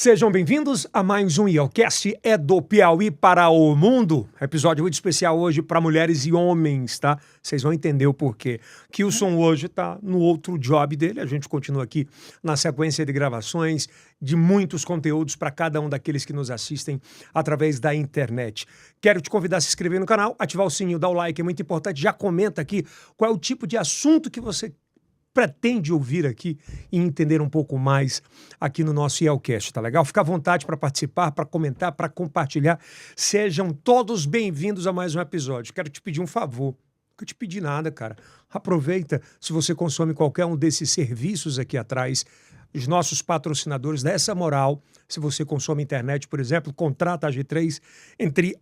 Sejam bem-vindos a mais um IELCast, é do Piauí para o mundo. Episódio muito especial hoje para mulheres e homens, tá? Vocês vão entender o porquê. Kilson hoje tá no outro job dele, a gente continua aqui na sequência de gravações de muitos conteúdos para cada um daqueles que nos assistem através da internet. Quero te convidar a se inscrever no canal, ativar o sininho, dar o like, é muito importante. Já comenta aqui qual é o tipo de assunto que você pretende ouvir aqui e entender um pouco mais aqui no nosso IELCast, tá legal? Fica à vontade para participar, para comentar, para compartilhar. Sejam todos bem-vindos a mais um episódio. Quero te pedir um favor. Nunca te pedi nada, cara. Aproveita, se você consome qualquer um desses serviços aqui atrás, os nossos patrocinadores, dá essa moral. Se você consome internet, por exemplo, contrata a G3, entre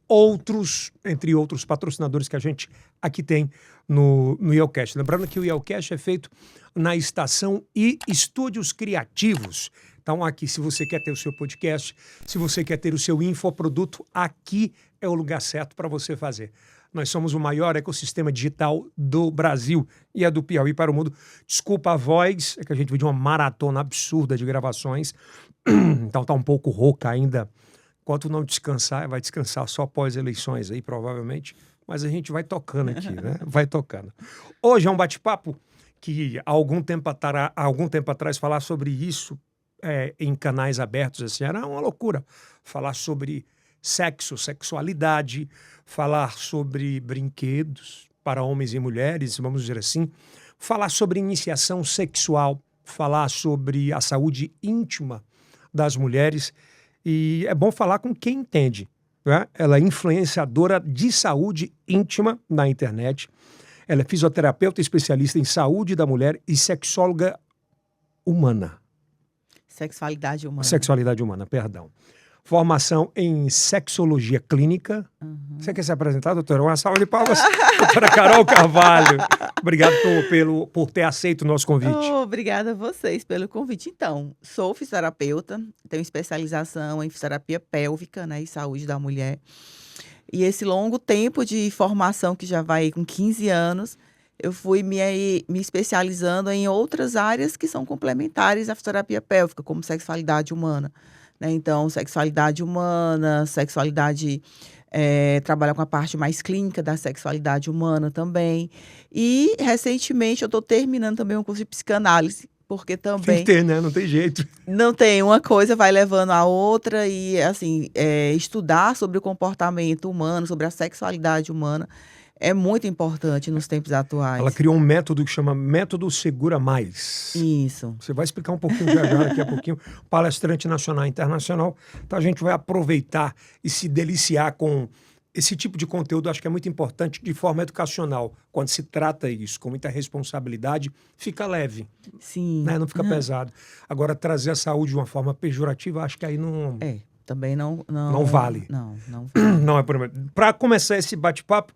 outros patrocinadores que a gente aqui tem no IELCast. Lembrando que o IELCast é feito na estação e estúdios criativos. Então aqui, se você quer ter o seu podcast, se você quer ter o seu infoproduto, aqui é o lugar certo para você fazer. Nós somos o maior ecossistema digital do Brasil e é do Piauí para o mundo. Desculpa a voz, é que a gente viu de uma maratona absurda de gravações, então tá um pouco rouca ainda. Enquanto não descansar, vai descansar só após eleições aí, provavelmente. Mas a gente vai tocando aqui, né? Vai tocando. Hoje é um bate-papo que há algum tempo atrás falar sobre isso em canais abertos assim, era uma loucura. Falar sobre sexo, sexualidade, falar sobre brinquedos para homens e mulheres, vamos dizer assim, falar sobre iniciação sexual, falar sobre a saúde íntima das mulheres. E é bom falar com quem entende, né? Ela é influenciadora de saúde íntima na internet. Ela é fisioterapeuta especialista em saúde da mulher e sexóloga humana. Sexualidade humana. Sexualidade humana, perdão. Formação em sexologia clínica. Você quer se apresentar, doutora? Uma salva de palmas. Doutora Carol Carvalho. Obrigado por ter aceito o nosso convite. Obrigada a vocês pelo convite. Então, sou fisioterapeuta, tenho especialização em fisioterapia pélvica, né, e saúde da mulher. E esse longo tempo de formação, que já vai com 15 anos, eu fui me especializando em outras áreas que são complementares à fisioterapia pélvica, como sexualidade humana. Né? Então, sexualidade humana, trabalhar com a parte mais clínica da sexualidade humana também. E, recentemente, eu estou terminando também um curso de psicanálise, porque também... Tem que ter, né? Não tem jeito. Não tem, uma coisa vai levando a outra e, assim, estudar sobre o comportamento humano, sobre a sexualidade humana, é muito importante nos tempos atuais. Ela criou um método que chama Método Segura Mais. Isso. Você vai explicar um pouquinho já daqui a pouquinho. Palestrante nacional e internacional. Então a gente vai aproveitar e se deliciar com esse tipo de conteúdo. Acho que é muito importante de forma educacional. Quando se trata isso com muita responsabilidade, fica leve. Sim. Né? Não fica pesado. Agora, trazer a saúde de uma forma pejorativa, acho que aí não... Também não vale. Não vale. Não é por aí. Para começar esse bate-papo,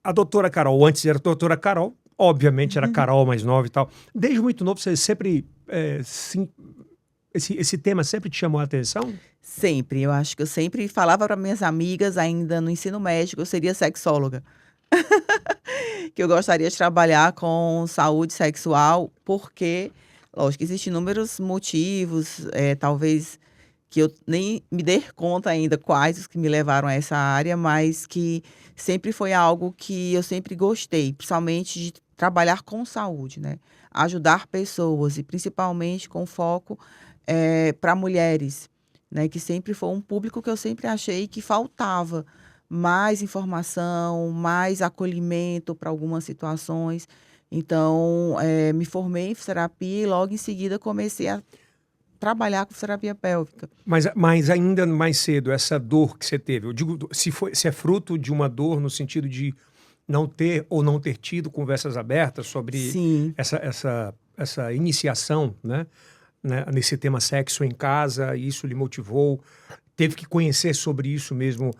a doutora Carol, antes era a doutora Carol, obviamente era Carol mais nova e tal. Desde muito novo, você sempre, esse tema sempre te chamou a atenção? Sempre, eu acho que eu sempre falava para minhas amigas, ainda no ensino médio, eu seria sexóloga. Que eu gostaria de trabalhar com saúde sexual, porque, lógico, existem inúmeros motivos, talvez que eu nem me dê conta ainda quais os que me levaram a essa área, mas que sempre foi algo que eu sempre gostei, principalmente de trabalhar com saúde, né? Ajudar pessoas e principalmente com foco para mulheres, né? Que sempre foi um público que eu sempre achei que faltava mais informação, mais acolhimento para algumas situações. Então, me formei em fisioterapia e logo em seguida comecei a trabalhar com fisioterapia pélvica. Mas ainda mais cedo, essa dor que você teve, eu digo, se é fruto de uma dor no sentido de não ter ou não ter tido conversas abertas sobre essa iniciação, né, nesse tema sexo em casa, isso lhe motivou, teve que conhecer sobre isso mesmo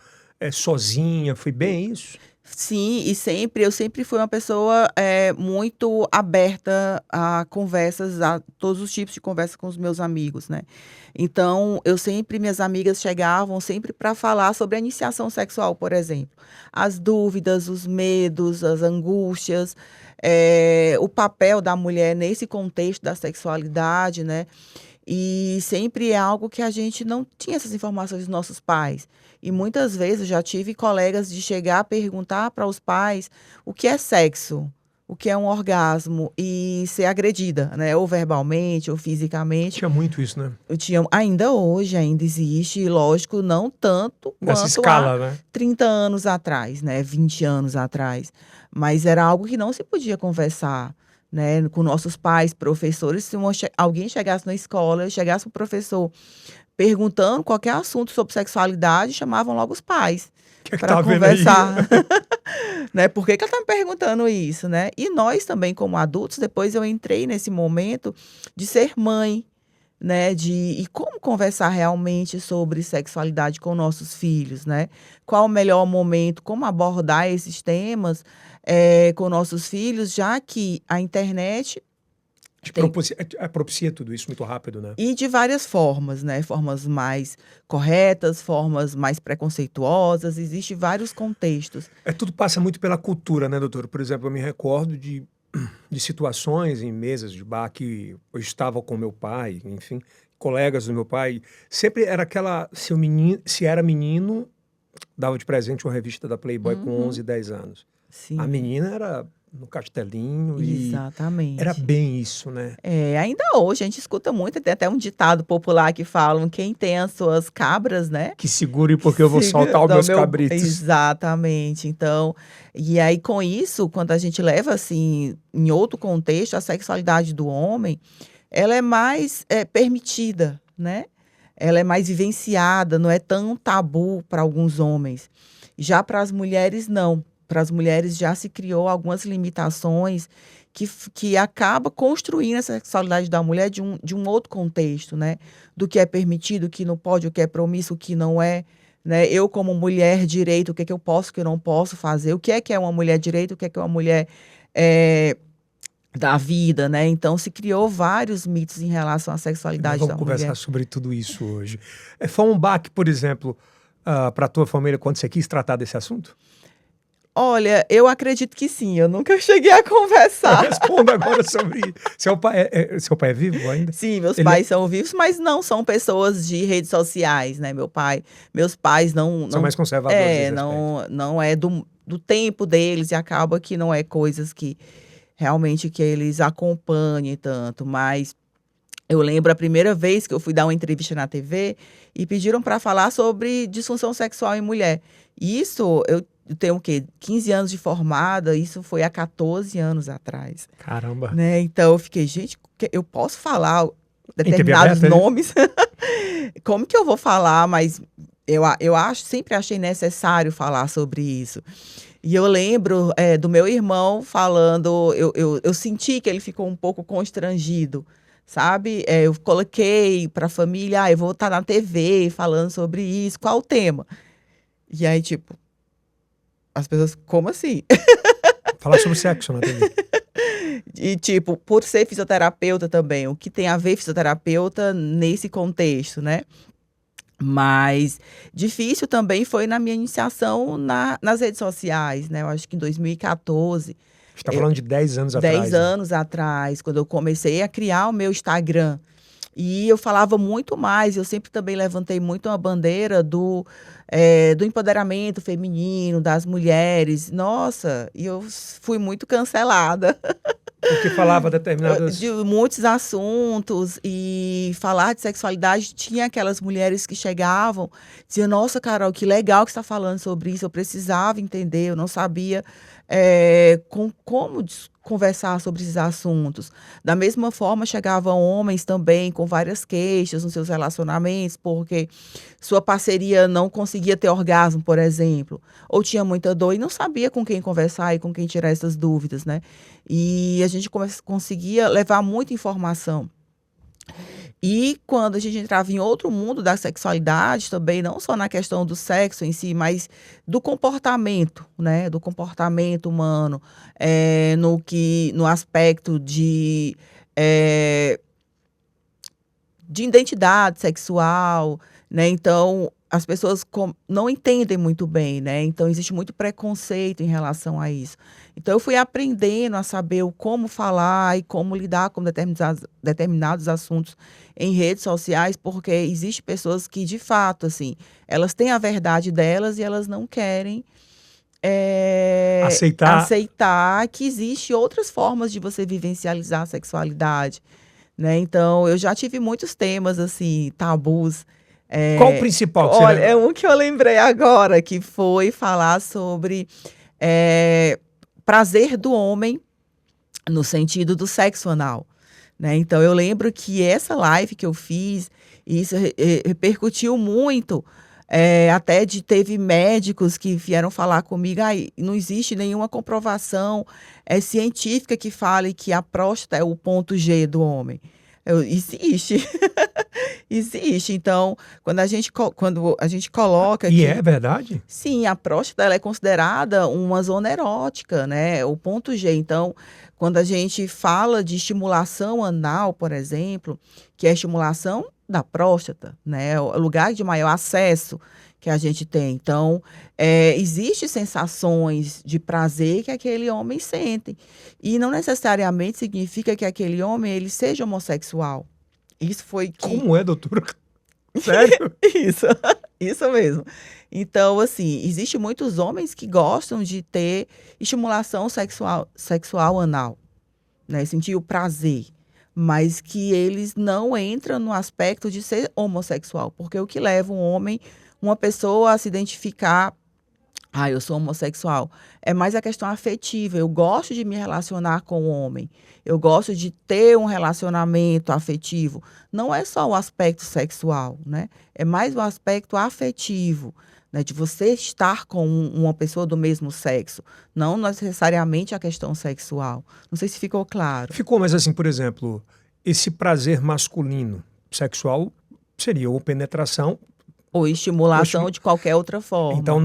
sozinha, foi bem isso? Sim, e eu sempre fui uma pessoa muito aberta a conversas, a todos os tipos de conversa com os meus amigos, né? Então, minhas amigas chegavam sempre para falar sobre a iniciação sexual, por exemplo. As dúvidas, os medos, as angústias, o papel da mulher nesse contexto da sexualidade, né? E sempre é algo que a gente não tinha essas informações dos nossos pais. E muitas vezes eu já tive colegas de chegar a perguntar para os pais o que é sexo, o que é um orgasmo, e ser agredida, né? Ou verbalmente, ou fisicamente. Tinha muito isso, né? Eu tinha, ainda hoje, ainda existe, e lógico, não tanto Nessa quanto há escala, né? 30 anos atrás, né? 20 anos atrás. Mas era algo que não se podia conversar, né? Com nossos pais, professores. Se alguém chegasse na escola, chegasse o professor perguntando qualquer assunto sobre sexualidade, chamavam logo os pais O que é que para tá vendo aí? conversar. Né? Por que que ela está me perguntando isso, né? E nós também, como adultos, depois eu entrei nesse momento de ser mãe, né? E como conversar realmente sobre sexualidade com nossos filhos, né? Qual o melhor momento, como abordar esses temas com nossos filhos, já que a internet tem Propicia tudo isso muito rápido, né? e de várias formas, né? Formas mais corretas, formas mais preconceituosas, existem vários contextos. Tudo passa muito pela cultura, né, doutor? Por exemplo, eu me recordo de situações em mesas de bar que eu estava com meu pai, enfim, colegas do meu pai. Sempre era aquela, se era menino, dava de presente uma revista da Playboy com Uhum. 11, 10 anos. A Sim, menina era no castelinho e era exatamente. bem isso, né? Ainda hoje a gente escuta muito, tem até um ditado popular que falam: quem tem as suas cabras, né? Que segure Que porque eu vou siga soltar os do meus meu. cabritos. Exatamente. Então, e aí com isso, quando a gente leva assim, em outro contexto, a sexualidade do homem, ela é mais permitida, né? Ela é mais vivenciada, não é tão tabu para alguns homens. Já para as mulheres, não. Para as mulheres já se criou algumas limitações que acaba construindo a sexualidade da mulher de um outro contexto, né? Do que é permitido, o que não pode, o que é promíscuo, o que não é. Né? Eu, como mulher direito, o que é que eu posso, o que eu não posso fazer, o que é uma mulher direito, o que é uma mulher eh, da vida, né? Então se criou vários mitos em relação à Nós sexualidade vamos da conversar mulher. sobre tudo isso hoje. Foi um baque, por exemplo, para a tua família quando você quis tratar desse assunto? Olha, eu acredito que sim, eu nunca cheguei a conversar. Responda agora sobre isso. Seu pai é vivo ainda? Sim, meus Ele pais são vivos, mas não são pessoas de redes sociais, né? Meus pais são mais conservadores nesse aspecto. não é do tempo deles e acaba que não é coisas que realmente que eles acompanhem tanto, mas eu lembro a primeira vez que eu fui dar uma entrevista na TV e pediram para falar sobre disfunção sexual em mulher. Isso eu tenho o quê? 15 anos de formada, isso foi há 14 anos atrás, Caramba. né? Então eu fiquei, gente, eu posso falar Em TV determinados aberta, é isso? nomes? Como que eu vou falar? Mas eu acho, sempre achei necessário falar sobre isso. E eu lembro do meu irmão falando, eu senti que ele ficou um pouco constrangido, sabe? Eu coloquei para a família, eu vou estar na TV falando sobre isso, qual o tema? E aí, tipo, as pessoas, como assim? Falar sobre sexo na TV. E, tipo, por ser fisioterapeuta também, o que tem a ver fisioterapeuta nesse contexto, né? Mas difícil também foi na minha iniciação nas redes sociais, né? Eu acho que em 2014, A gente tá falando de 10 anos 10 atrás, né? anos atrás, quando eu comecei a criar o meu Instagram. E eu falava muito mais, eu sempre também levantei muito a bandeira do empoderamento feminino, das mulheres. Nossa, e eu fui muito cancelada Porque falava de determinadas. muitos assuntos e falar de sexualidade. Tinha aquelas mulheres que chegavam, diziam, nossa, Carol, que legal que você está falando sobre isso, eu precisava entender, eu não sabia como conversar sobre esses assuntos. Da mesma forma, chegavam homens também com várias queixas nos seus relacionamentos, porque sua parceria não conseguia ter orgasmo, por exemplo, ou tinha muita dor e não sabia com quem conversar e com quem tirar essas dúvidas, né? E a gente conseguia levar muita informação. E quando a gente entrava em outro mundo da sexualidade também, não só na questão do sexo em si, mas do comportamento, né? Do comportamento humano, no aspecto eh, de identidade sexual, né? Então, as pessoas não entendem muito bem, né? Então, existe muito preconceito em relação a isso. Então, eu fui aprendendo a saber como falar e como lidar com determinados assuntos em redes sociais, porque existem pessoas que, de fato, assim, elas têm a verdade delas e elas não querem aceitar que existem outras formas de você vivencializar a sexualidade, né? Então, eu já tive muitos temas, assim, tabus. Qual o principal que você Olha, lembra? é um que eu lembrei agora, que foi falar sobre prazer do homem no sentido do sexo anal, né? Então, eu lembro que essa live que eu fiz, isso repercutiu muito, até teve médicos que vieram falar comigo, não existe nenhuma comprovação científica que fale que a próstata é o ponto G do homem. Existe. Existe. Então, quando a gente coloca E que... é verdade? Sim, a próstata ela é considerada uma zona erótica, né? O ponto G. Então, quando a gente fala de estimulação anal, por exemplo, que é a estimulação da próstata, né? O lugar de maior acesso que a gente tem. Então, existem sensações de prazer que aquele homem sente. E não necessariamente significa que aquele homem ele seja homossexual. Isso foi que... Como é, doutora? Sério? Isso mesmo. Então, assim, existem muitos homens que gostam de ter estimulação sexual anal, né? Sentir o prazer, mas que eles não entram no aspecto de ser homossexual, porque o que leva uma pessoa a se identificar, eu sou homossexual, é mais a questão afetiva. Eu gosto de me relacionar com o homem. Eu gosto de ter um relacionamento afetivo. Não é só o aspecto sexual, né? É mais o aspecto afetivo, né? De você estar com uma pessoa do mesmo sexo. Não necessariamente a questão sexual. Não sei se ficou claro. Ficou, mas assim, por exemplo, esse prazer masculino sexual seria ou penetração... Ou estimulação de qualquer outra forma. Então,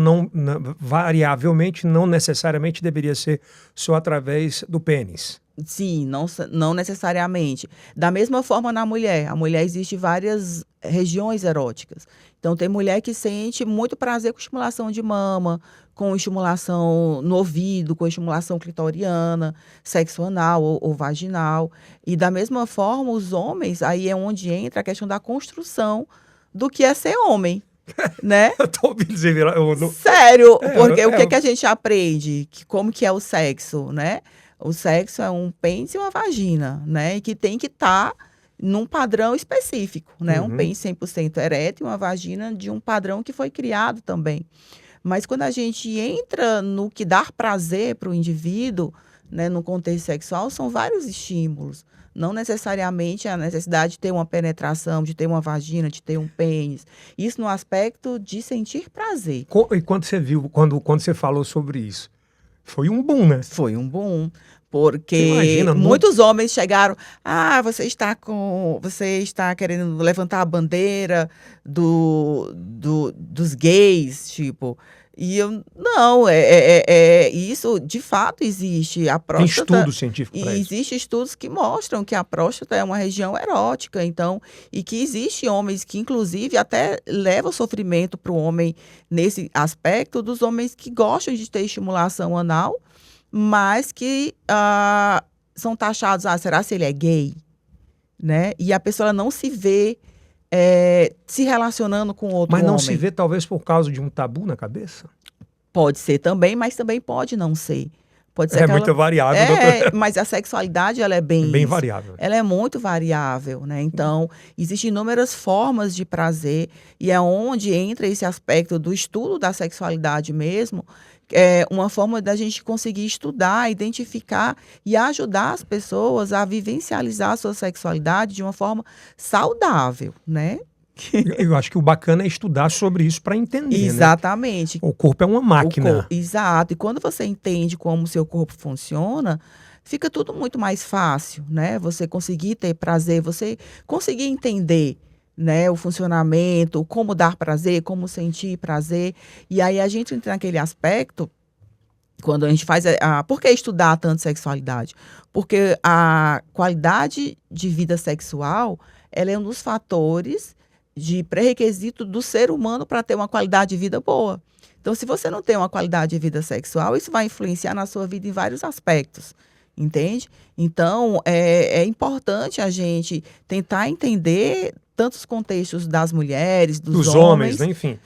variavelmente, não necessariamente deveria ser só através do pênis. Sim, não necessariamente. Da mesma forma na mulher. A mulher existe várias regiões eróticas. Então, tem mulher que sente muito prazer com estimulação de mama, com estimulação no ouvido, com estimulação clitoriana, sexo anal ou vaginal. E da mesma forma, os homens, aí é onde entra a questão da construção do que é ser homem, né? Eu tô ouvindo dizer... Sério, porque o que a gente aprende? Como que é o sexo, né? O sexo é um pênis e uma vagina, né? E que tem que estar num padrão específico, né? Um pênis 100% ereto e uma vagina de um padrão que foi criado também. Mas quando a gente entra no que dá prazer para o indivíduo, né, no contexto sexual, são vários estímulos. Não necessariamente a necessidade de ter uma penetração, de ter uma vagina, de ter um pênis. Isso no aspecto de sentir prazer. E quando você viu, quando você falou sobre isso, foi um boom, né? Foi um boom. Porque muitos homens chegaram, você está querendo levantar a bandeira dos gays, tipo... E eu, não, isso de fato existe. A próstata, tem estudo científico para isso. Existem estudos que mostram que a próstata é uma região erótica, então, e que existem homens que, inclusive, até levam sofrimento para o homem nesse aspecto, dos homens que gostam de ter estimulação anal, mas que são taxados, será se ele é gay? Né? E a pessoa não se vê se relacionando com outro homem. Mas não se vê talvez por causa de um tabu na cabeça? Pode ser também, mas também pode não ser. Pode ser muito variável. Mas a sexualidade ela é bem variável. Ela é muito variável, né? Então, existem inúmeras formas de prazer e é onde entra esse aspecto do estudo da sexualidade mesmo, uma forma da gente conseguir estudar, identificar e ajudar as pessoas a vivencializar a sua sexualidade de uma forma saudável, né? Eu acho que o bacana é estudar sobre isso para entender, exatamente. Né? O corpo é uma máquina. Exato. E quando você entende como o seu corpo funciona, fica tudo muito mais fácil, né? Você conseguir ter prazer, você conseguir entender, né, o funcionamento, como dar prazer, como sentir prazer. E aí a gente entra naquele aspecto, quando a gente faz... Por que estudar tanto sexualidade? Porque a qualidade de vida sexual, ela é um dos fatores de pré-requisito do ser humano para ter uma qualidade de vida boa. Então, se você não tem uma qualidade de vida sexual, isso vai influenciar na sua vida em vários aspectos, entende? Então, é importante a gente tentar entender tantos contextos das mulheres, dos homens, né? Enfim.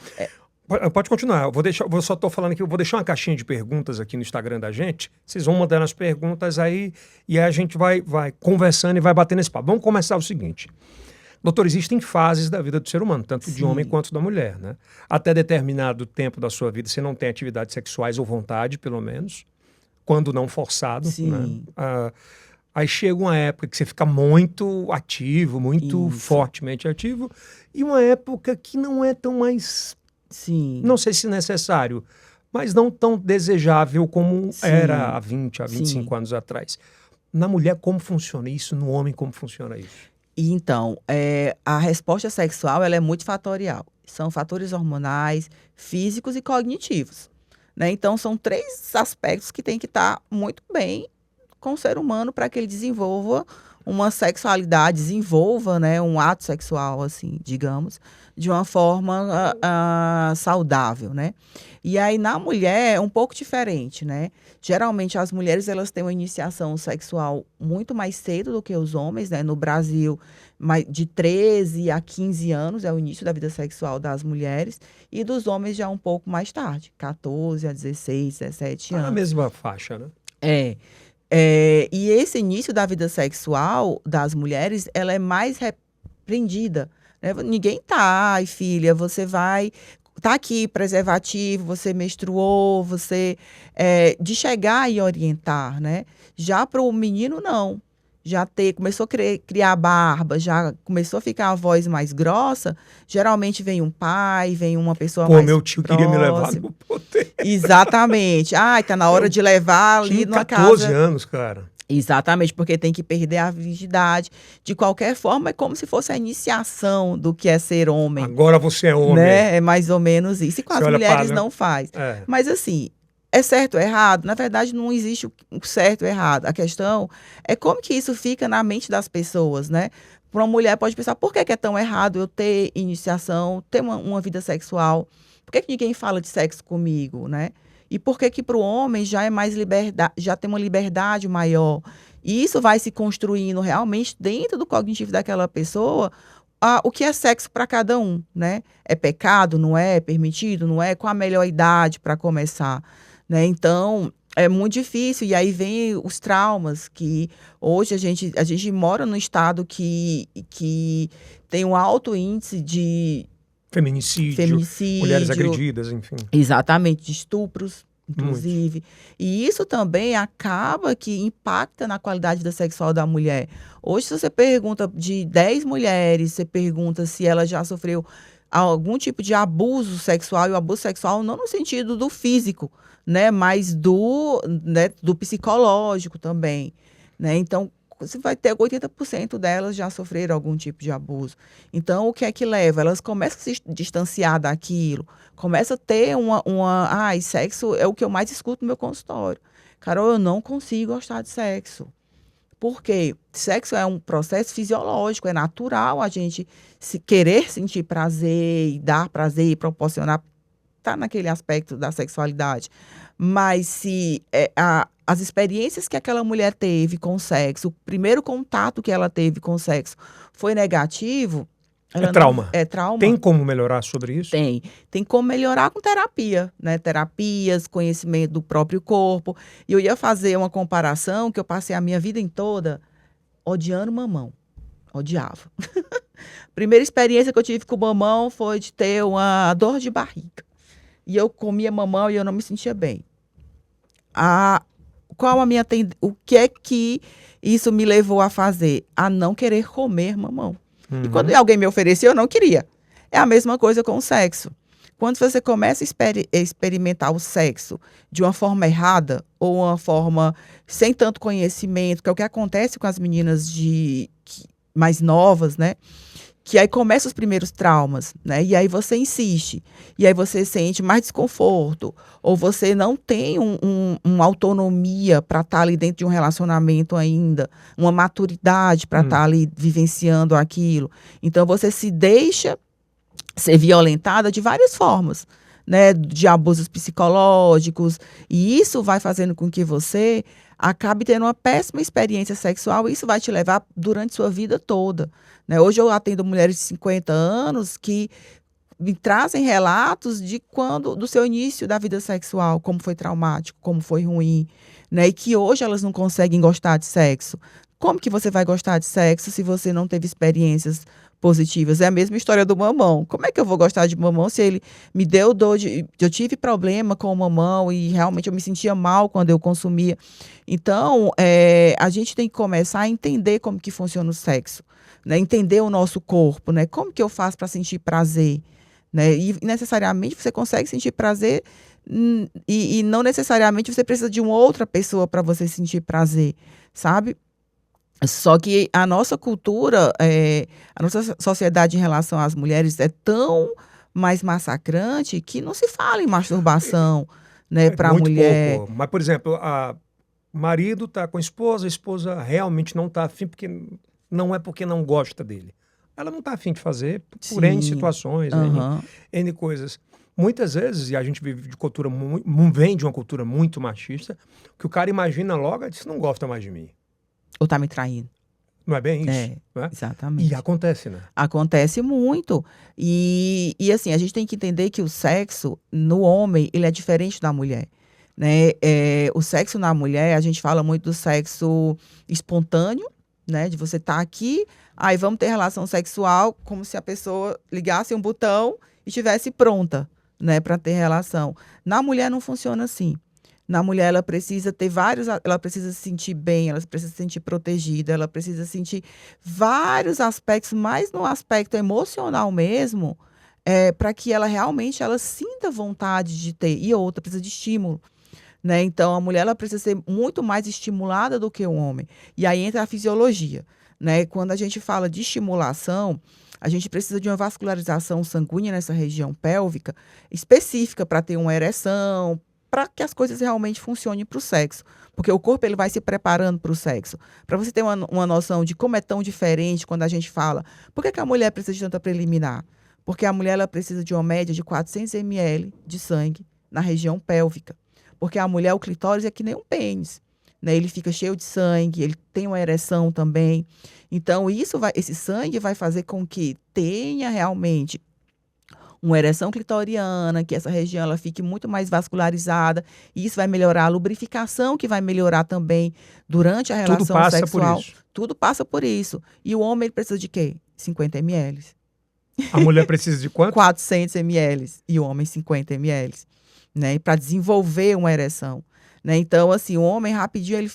Pode continuar. Eu só estou falando aqui, eu vou deixar uma caixinha de perguntas aqui no Instagram da gente. Vocês vão mandando as perguntas aí e aí a gente vai conversando e vai batendo esse papo. Vamos começar o seguinte. Doutor, existem fases da vida do ser humano, tanto de homem quanto da mulher, né? Até determinado tempo da sua vida, você não tem atividades sexuais ou vontade, pelo menos, quando não forçado, né? Aí chega uma época que você fica muito ativo, muito fortemente ativo, e uma época que não é tão mais... Não sei se necessário, mas não tão desejável como era há 20, há 25 anos atrás. Na mulher, como funciona isso? No homem, como funciona isso? Então, a resposta sexual ela é multifatorial. São fatores hormonais, físicos e cognitivos, né? Então, são 3 aspectos que tem que estar muito bem com o ser humano para que ele desenvolva uma sexualidade, desenvolva, né, um ato sexual, assim, digamos, de uma forma saudável, né? E aí, na mulher, é um pouco diferente, né? Geralmente, as mulheres, elas têm uma iniciação sexual muito mais cedo do que os homens, né? No Brasil, de 13 a 15 anos é o início da vida sexual das mulheres, e dos homens já um pouco mais tarde, 14 a 16, 17 anos. Na mesma faixa, né? E esse início da vida sexual das mulheres, ela é mais repreendida, né? Ninguém ai filha, você vai... Tá aqui preservativo, você menstruou, você... de chegar e orientar, né? Já para o menino, não. Começou a criar barba, já começou a ficar a voz mais grossa, geralmente vem um pai, vem uma pessoa mais meu tio próxima. Queria me levar no poder. Exatamente. Tá na hora de levar ali numa casa. 14 anos, cara. Exatamente, porque tem que perder a virgindade. De qualquer forma, é como se fosse a iniciação do que é ser homem. Agora você é homem. Né? É mais ou menos isso. E com as mulheres não faz. Mas assim, é certo ou errado? Na verdade, não existe o certo ou errado. A questão é como que isso fica na mente das pessoas, né? Para uma mulher pode pensar, por que é tão errado eu ter iniciação, ter uma vida sexual? Por que ninguém fala de sexo comigo, né? E por que para o homem já é mais liberdade, já tem uma liberdade maior? E isso vai se construindo realmente dentro do cognitivo daquela pessoa, o que é sexo para cada um, né? É pecado, não é? É permitido, não é? Qual a melhor idade para começar, né? Então, é muito difícil. E aí vem os traumas, que hoje a gente mora num estado que tem um alto índice de feminicídio, mulheres agredidas, enfim. Exatamente, de estupros, inclusive. E isso também acaba que impacta na qualidade da sexual da mulher. Hoje, se você pergunta de 10 mulheres, você pergunta se ela já sofreu algum tipo de abuso sexual, e o abuso sexual não no sentido do físico, né, mas do psicológico também, né? Então, você vai ter 80% delas já sofreram algum tipo de abuso. Então, o que é que leva? Elas começam a se distanciar daquilo, começam a ter sexo é o que eu mais escuto no meu consultório. Carol, eu não consigo gostar de sexo. Por quê? Sexo é um processo fisiológico, é natural a gente querer sentir prazer, e dar prazer, e proporcionar, tá naquele aspecto da sexualidade. Mas se as experiências que aquela mulher teve com o sexo, o primeiro contato que ela teve com o sexo foi negativo... É trauma. É trauma. Tem como melhorar sobre isso? Tem. Tem como melhorar com terapia, né? Terapias, conhecimento do próprio corpo. E eu ia fazer uma comparação que eu passei a minha vida toda odiando mamão. Odiava. Primeira experiência que eu tive com o mamão foi de ter uma dor de barriga. E eu comia mamão e eu não me sentia bem. O que é que isso me levou a fazer? A não querer comer mamão. E quando alguém me ofereceu, eu não queria. É a mesma coisa com o sexo. Quando você começa a experimentar o sexo de uma forma errada, ou uma forma sem tanto conhecimento, que é o que acontece com as meninas mais novas, né? Que aí começam os primeiros traumas, né? E aí você insiste. E aí você sente mais desconforto. Ou você não tem uma autonomia para estar ali dentro de um relacionamento ainda. Uma maturidade para estar ali vivenciando aquilo. Então, você se deixa ser violentada de várias formas, né, de abusos psicológicos, e isso vai fazendo com que você acabe tendo uma péssima experiência sexual, e isso vai te levar durante sua vida toda, né? Hoje eu atendo mulheres de 50 anos que me trazem relatos de do seu início da vida sexual, como foi traumático, como foi ruim, né? E que hoje elas não conseguem gostar de sexo. Como que você vai gostar de sexo se você não teve experiências positivas? É a mesma história do mamão. Como é que eu vou gostar de mamão se ele me deu dor de... Eu tive problema com o mamão e realmente eu me sentia mal quando eu consumia. Então, a gente tem que começar a entender como que funciona o sexo, né? Entender o nosso corpo, né? Como que eu faço para sentir prazer? Né? E necessariamente você consegue sentir prazer e não necessariamente você precisa de uma outra pessoa para você sentir prazer, sabe? Só que a nossa cultura, a nossa sociedade em relação às mulheres é tão mais massacrante que não se fala em masturbação, né, para a Muito mulher. pouco. Mas, por exemplo, o marido tá com a esposa realmente não tá afim, não é porque não gosta dele. Ela não tá afim de fazer por N Sim. situações, Aham. N coisas. Muitas vezes, e a gente vive de cultura vem de uma cultura muito machista, que o cara imagina logo, isso não gosta mais de mim. Ou tá me traindo. Não é bem isso? É, Não é? E exatamente. acontece, né? Acontece muito. E assim, a gente tem que entender que o sexo no homem, ele é diferente da mulher, né? O sexo na mulher, a gente fala muito do sexo espontâneo, né? De você estar aqui, aí vamos ter relação sexual, como se a pessoa ligasse um botão e estivesse pronta, né, para ter relação. Na mulher não funciona assim. Na mulher, ela precisa ter ela precisa se sentir bem, ela precisa se sentir protegida, ela precisa sentir vários aspectos, mais no aspecto emocional mesmo, para que ela realmente ela sinta vontade de ter. E outra, precisa de estímulo, né? Então, a mulher ela precisa ser muito mais estimulada do que o homem. E aí entra a fisiologia, né? Quando a gente fala de estimulação, a gente precisa de uma vascularização sanguínea nessa região pélvica específica para ter uma ereção, para que as coisas realmente funcionem para o sexo. Porque o corpo ele vai se preparando para o sexo. Para você ter uma noção de como é tão diferente quando a gente fala, por que a mulher precisa de tanta preliminar? Porque a mulher ela precisa de uma média de 400 ml de sangue na região pélvica. Porque a mulher, o clitóris é que nem um pênis, né? Ele fica cheio de sangue, ele tem uma ereção também. Então, esse sangue vai fazer com que tenha realmente uma ereção clitoriana, que essa região ela fique muito mais vascularizada, e isso vai melhorar a lubrificação, que vai melhorar também durante a Tudo relação passa sexual. por isso. Tudo passa por isso. E o homem ele precisa de quê? 50 ml. A mulher precisa de quanto? 400 ml. E o homem 50 ml. Né? Para desenvolver uma ereção. Né? Então, assim, o homem rapidinho ele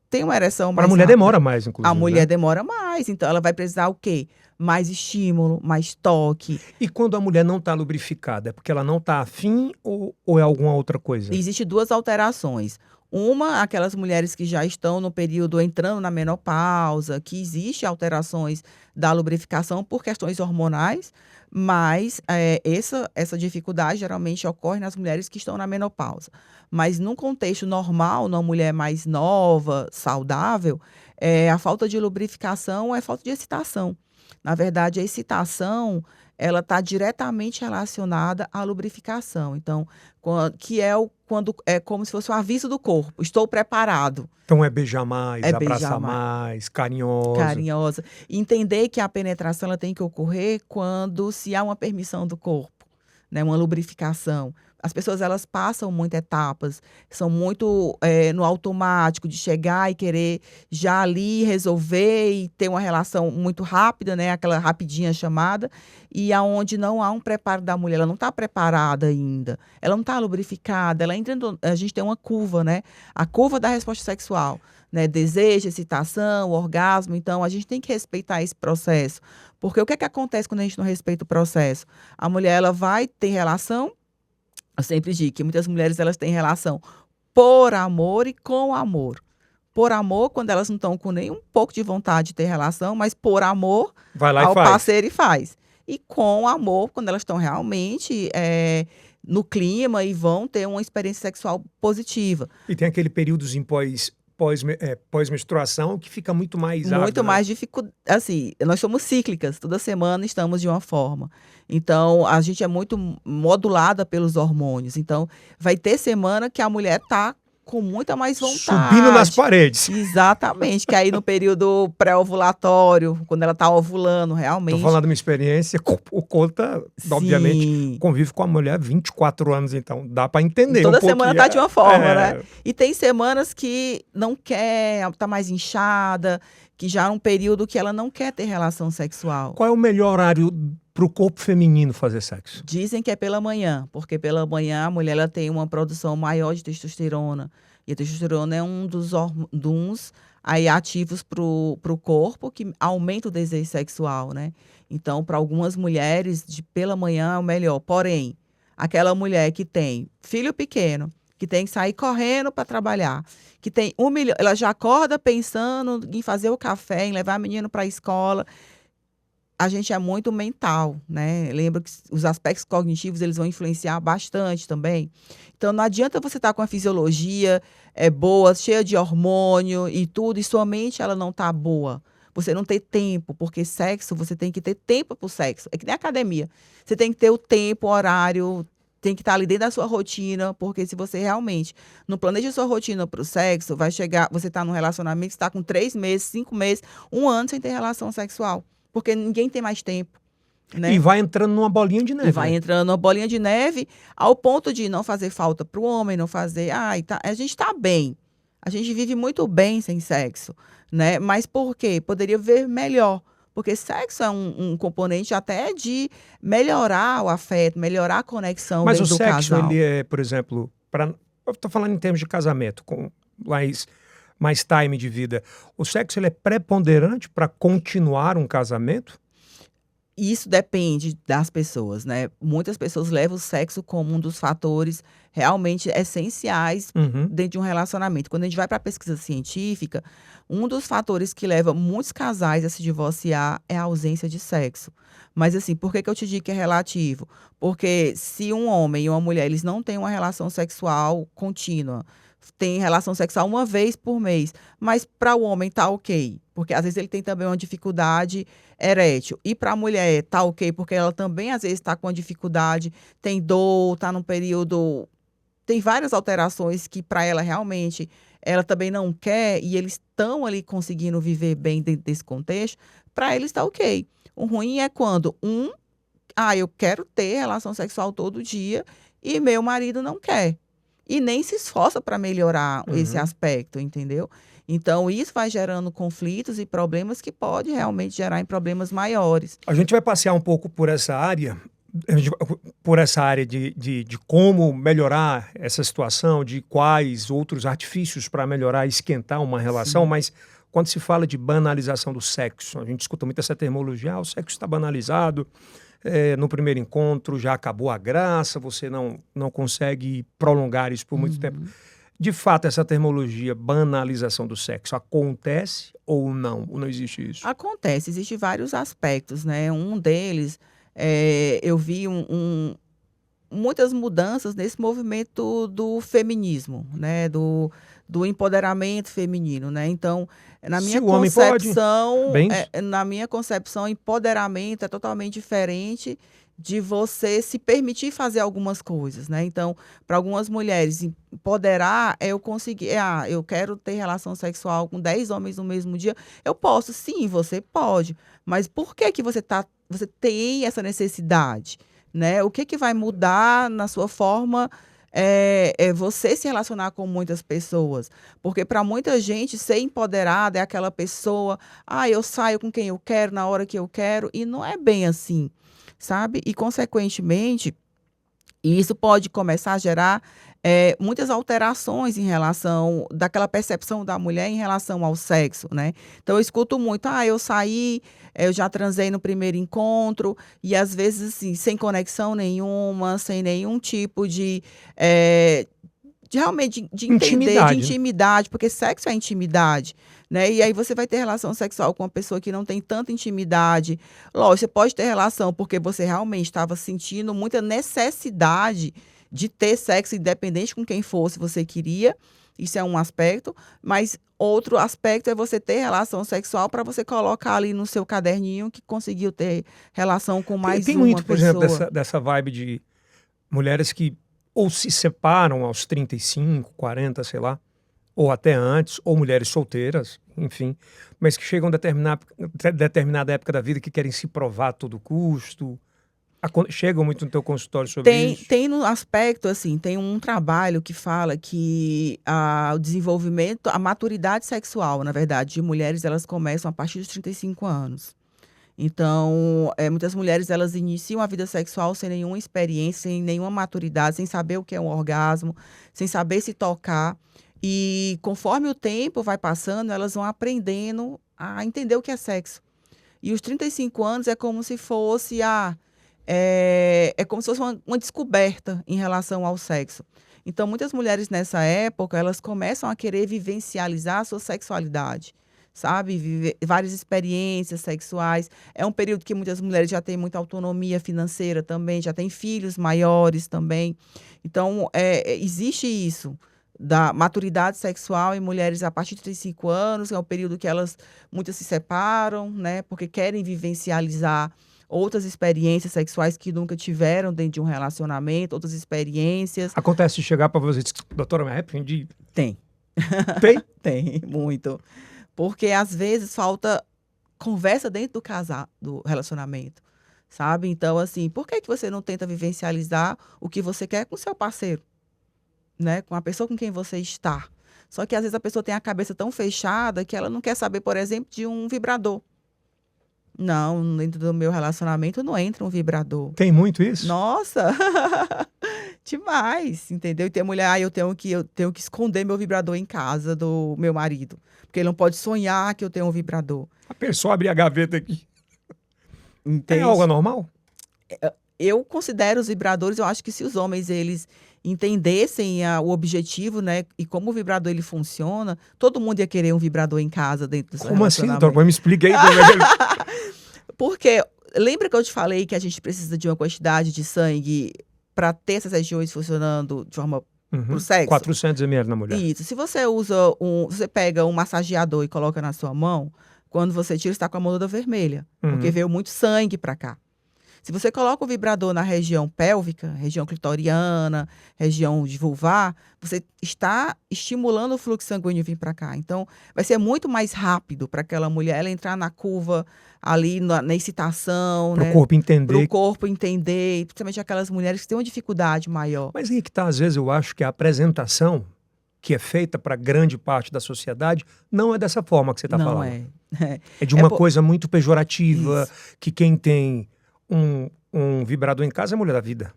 tem uma ereção mais Para a mulher rápida. demora mais, inclusive. A mulher né? demora mais, então ela vai precisar o quê? Mais estímulo, mais toque. E quando a mulher não está lubrificada, é porque ela não está afim ou é alguma outra coisa? Existem duas alterações. Uma, aquelas mulheres que já estão no período entrando na menopausa, que existe alterações da lubrificação por questões hormonais, mas essa dificuldade geralmente ocorre nas mulheres que estão na menopausa. Mas num contexto normal, numa mulher mais nova, saudável, a falta de lubrificação é falta de excitação. Na verdade, a excitação ela está diretamente relacionada à lubrificação. Então, quando é como se fosse um aviso do corpo. Estou preparado. Então é beijar mais, É abraçar beijar mais, carinhosa. carinhosa. Entender que a penetração ela tem que ocorrer quando se há uma permissão do corpo, né? Uma lubrificação. As pessoas elas passam muitas etapas, são muito no automático de chegar e querer já ali resolver e ter uma relação muito rápida, né? Aquela rapidinha chamada, e aonde não há um preparo da mulher, ela não está preparada ainda, ela não está lubrificada, ela entra, a gente tem uma curva, né? A curva da resposta sexual, né? Desejo, excitação, orgasmo, então a gente tem que respeitar esse processo, porque o que é que acontece quando a gente não respeita o processo? A mulher ela vai ter relação. Eu sempre digo que muitas mulheres elas têm relação por amor e com amor. Por amor, quando elas não estão com nem um pouco de vontade de ter relação, mas por amor Vai lá ao e faz. parceiro e faz. E com amor, quando elas estão realmente no clima e vão ter uma experiência sexual positiva. E tem aquele períodozinho pós-menstruação, que fica muito mais Muito árdua, né? mais dificuldade. Assim, nós somos cíclicas, toda semana estamos de uma forma. Então, a gente é muito modulada pelos hormônios. Então, vai ter semana que a mulher tá com muita mais Subindo nas vontade. paredes. Exatamente, que aí no período pré-ovulatório, quando ela tá ovulando, Tô realmente. falando da minha experiência, por conta, obviamente, Sim. convive com a mulher há 24 anos, então dá pra entender Toda um pouquinho. semana tá de uma forma, É. né? E tem semanas que não quer, tá mais inchada, que já é um período que ela não quer ter relação sexual. Qual é o melhor horário pro corpo feminino fazer sexo? Dizem que é pela manhã, porque pela manhã a mulher ela tem uma produção maior de testosterona. E a testosterona é um dos aí, ativos para o corpo que aumenta o desejo sexual, né? Então, para algumas mulheres, pela manhã é o melhor. Porém, aquela mulher que tem filho pequeno, que tem que sair correndo para trabalhar, que tem 1 milhão, ela já acorda pensando em fazer o café, em levar o menino para a escola. A gente é muito mental, né? Lembra que os aspectos cognitivos eles vão influenciar bastante também. Então não adianta você estar com a fisiologia boa, cheia de hormônio e tudo, e sua mente ela não tá boa. Você não tem tempo, porque sexo, você tem que ter tempo para o sexo. É que nem academia. Você tem que ter o tempo, o horário, tem que estar ali dentro da sua rotina, porque se você realmente não planeja sua rotina para o sexo, vai chegar, você está num relacionamento, você está com 3 meses, 5 meses, 1 ano sem ter relação sexual. Porque ninguém tem mais tempo, né? E vai entrando numa bolinha de neve. E vai né? entrando uma bolinha de neve ao ponto de não fazer falta para o homem, não fazer. A gente está bem. A gente vive muito bem sem sexo, né? Mas por quê? Poderia ver melhor. Porque sexo é um componente até de melhorar o afeto, melhorar a conexão Mas o dentro do sexo, casal. ele é, por exemplo, eu tô falando em termos de casamento, com mais time de vida. O sexo, ele é preponderante para continuar um casamento? Isso depende das pessoas, né? Muitas pessoas levam o sexo como um dos fatores realmente essenciais Uhum. dentro de um relacionamento. Quando a gente vai para a pesquisa científica, um dos fatores que leva muitos casais a se divorciar é a ausência de sexo. Mas assim, por que eu te digo que é relativo? Porque se um homem e uma mulher eles não têm uma relação sexual contínua, tem relação sexual uma vez por mês, mas para o homem tá ok, porque às vezes ele tem também uma dificuldade erétil. E para a mulher tá ok, porque ela também às vezes está com uma dificuldade, tem dor, está num período, tem várias alterações que para ela realmente ela também não quer e eles estão ali conseguindo viver bem dentro desse contexto, para eles está ok. O ruim é quando eu quero ter relação sexual todo dia e meu marido não quer. E nem se esforça para melhorar esse Uhum. aspecto, entendeu? Então, isso vai gerando conflitos e problemas que pode realmente gerar em problemas maiores. A gente vai passear um pouco por essa área, de como melhorar essa situação, de quais outros artifícios para melhorar, esquentar uma relação, Sim. mas quando se fala de banalização do sexo, a gente escuta muito essa terminologia, o sexo está banalizado, no primeiro encontro já acabou a graça, você não consegue prolongar isso por muito tempo. De fato, essa terminologia, banalização do sexo, acontece ou não? Ou não existe isso? Acontece, existem vários aspectos, né? Um deles, eu vi muitas mudanças nesse movimento do feminismo, né? Do empoderamento feminino, né? Então, na Se minha o homem pode, concepção, bem, empoderamento é totalmente diferente de você se permitir fazer algumas coisas, né? Então, para algumas mulheres, empoderar é eu conseguir, eu quero ter relação sexual com 10 homens no mesmo dia. Eu posso, sim, você pode. Mas por que que você tem essa necessidade, né? O que vai mudar na sua forma você se relacionar com muitas pessoas? Porque para muita gente, ser empoderada é aquela pessoa, eu saio com quem eu quero, na hora que eu quero, e não é bem assim, sabe? E, consequentemente, isso pode começar a gerar muitas alterações em relação daquela percepção da mulher em relação ao sexo, né? Então, eu escuto muito, eu saí, eu já transei no primeiro encontro, e às vezes, assim, sem conexão nenhuma, sem nenhum tipo realmente de entender, de intimidade, né? intimidade, porque sexo é intimidade, né? E aí você vai ter relação sexual com uma pessoa que não tem tanta intimidade. Lógico, você pode ter relação porque você realmente estava sentindo muita necessidade de ter sexo independente com quem fosse você queria. Isso é um aspecto, mas outro aspecto é você ter relação sexual para você colocar ali no seu caderninho que conseguiu ter relação com mais Tem uma muito, por exemplo, pessoa. dessa vibe de mulheres que ou se separam aos 35, 40, sei lá, ou até antes, ou mulheres solteiras, enfim, mas que chegam a determinada época da vida que querem se provar a todo custo. Chegam muito no teu consultório sobre isso? Tem no aspecto, assim, tem um trabalho que fala que o desenvolvimento, a maturidade sexual, na verdade, de mulheres, elas começam a partir dos 35 anos. Então, muitas mulheres, elas iniciam a vida sexual sem nenhuma experiência, sem nenhuma maturidade, sem saber o que é um orgasmo, sem saber se tocar. E conforme o tempo vai passando, elas vão aprendendo a entender o que é sexo. E os 35 anos é como se fosse uma descoberta em relação ao sexo. Então, muitas mulheres nessa época, elas começam a querer vivencializar a sua sexualidade, sabe? Viver várias experiências sexuais. É um período que muitas mulheres já têm muita autonomia financeira também, já têm filhos maiores também. Então, existe isso da maturidade sexual em mulheres a partir de 35 anos, é o período que muitas se separam, né? Porque querem vivencializar outras experiências sexuais que nunca tiveram dentro de um relacionamento, outras experiências. Acontece de chegar para você e dizer, doutora, me arrependi. Tem. Tem? Tem, muito. Porque às vezes falta conversa dentro do relacionamento, sabe? Então, assim, por que você não tenta vivencializar o que você quer com o seu parceiro? Né? Com a pessoa com quem você está. Só que às vezes a pessoa tem a cabeça tão fechada que ela não quer saber, por exemplo, de um vibrador. Não, dentro do meu relacionamento não entra um vibrador. Tem muito isso? Nossa! Demais, entendeu? E tem mulher, eu tenho que esconder meu vibrador em casa do meu marido. Porque ele não pode sonhar que eu tenho um vibrador. A pessoa abrir a gaveta aqui. Entende? É algo normal? Eu considero os vibradores, eu acho que se os homens, eles entendessem o objetivo, né, e como o vibrador ele funciona, todo mundo ia querer um vibrador em casa dentro do seu Como assim, relacionamento. doutor? Me explica aí. Porque, lembra que eu te falei que a gente precisa de uma quantidade de sangue para ter essas regiões funcionando de forma pro sexo? 400 ml na mulher. Isso. Se você você pega um massageador e coloca na sua mão, quando você tira, está com a mão toda vermelha, porque veio muito sangue para cá. Se você coloca o vibrador na região pélvica, região clitoriana, região de vulvar, você está estimulando o fluxo sanguíneo vir para cá. Então, vai ser muito mais rápido para aquela mulher ela entrar na curva ali na excitação, Para o né? corpo entender. Para o corpo entender, principalmente aquelas mulheres que têm uma dificuldade maior. Mas aí que tá, às vezes eu acho que a apresentação que é feita para grande parte da sociedade não é dessa forma que você está falando. Não é. É de uma coisa muito pejorativa, que quem tem um vibrador em casa é a mulher da vida.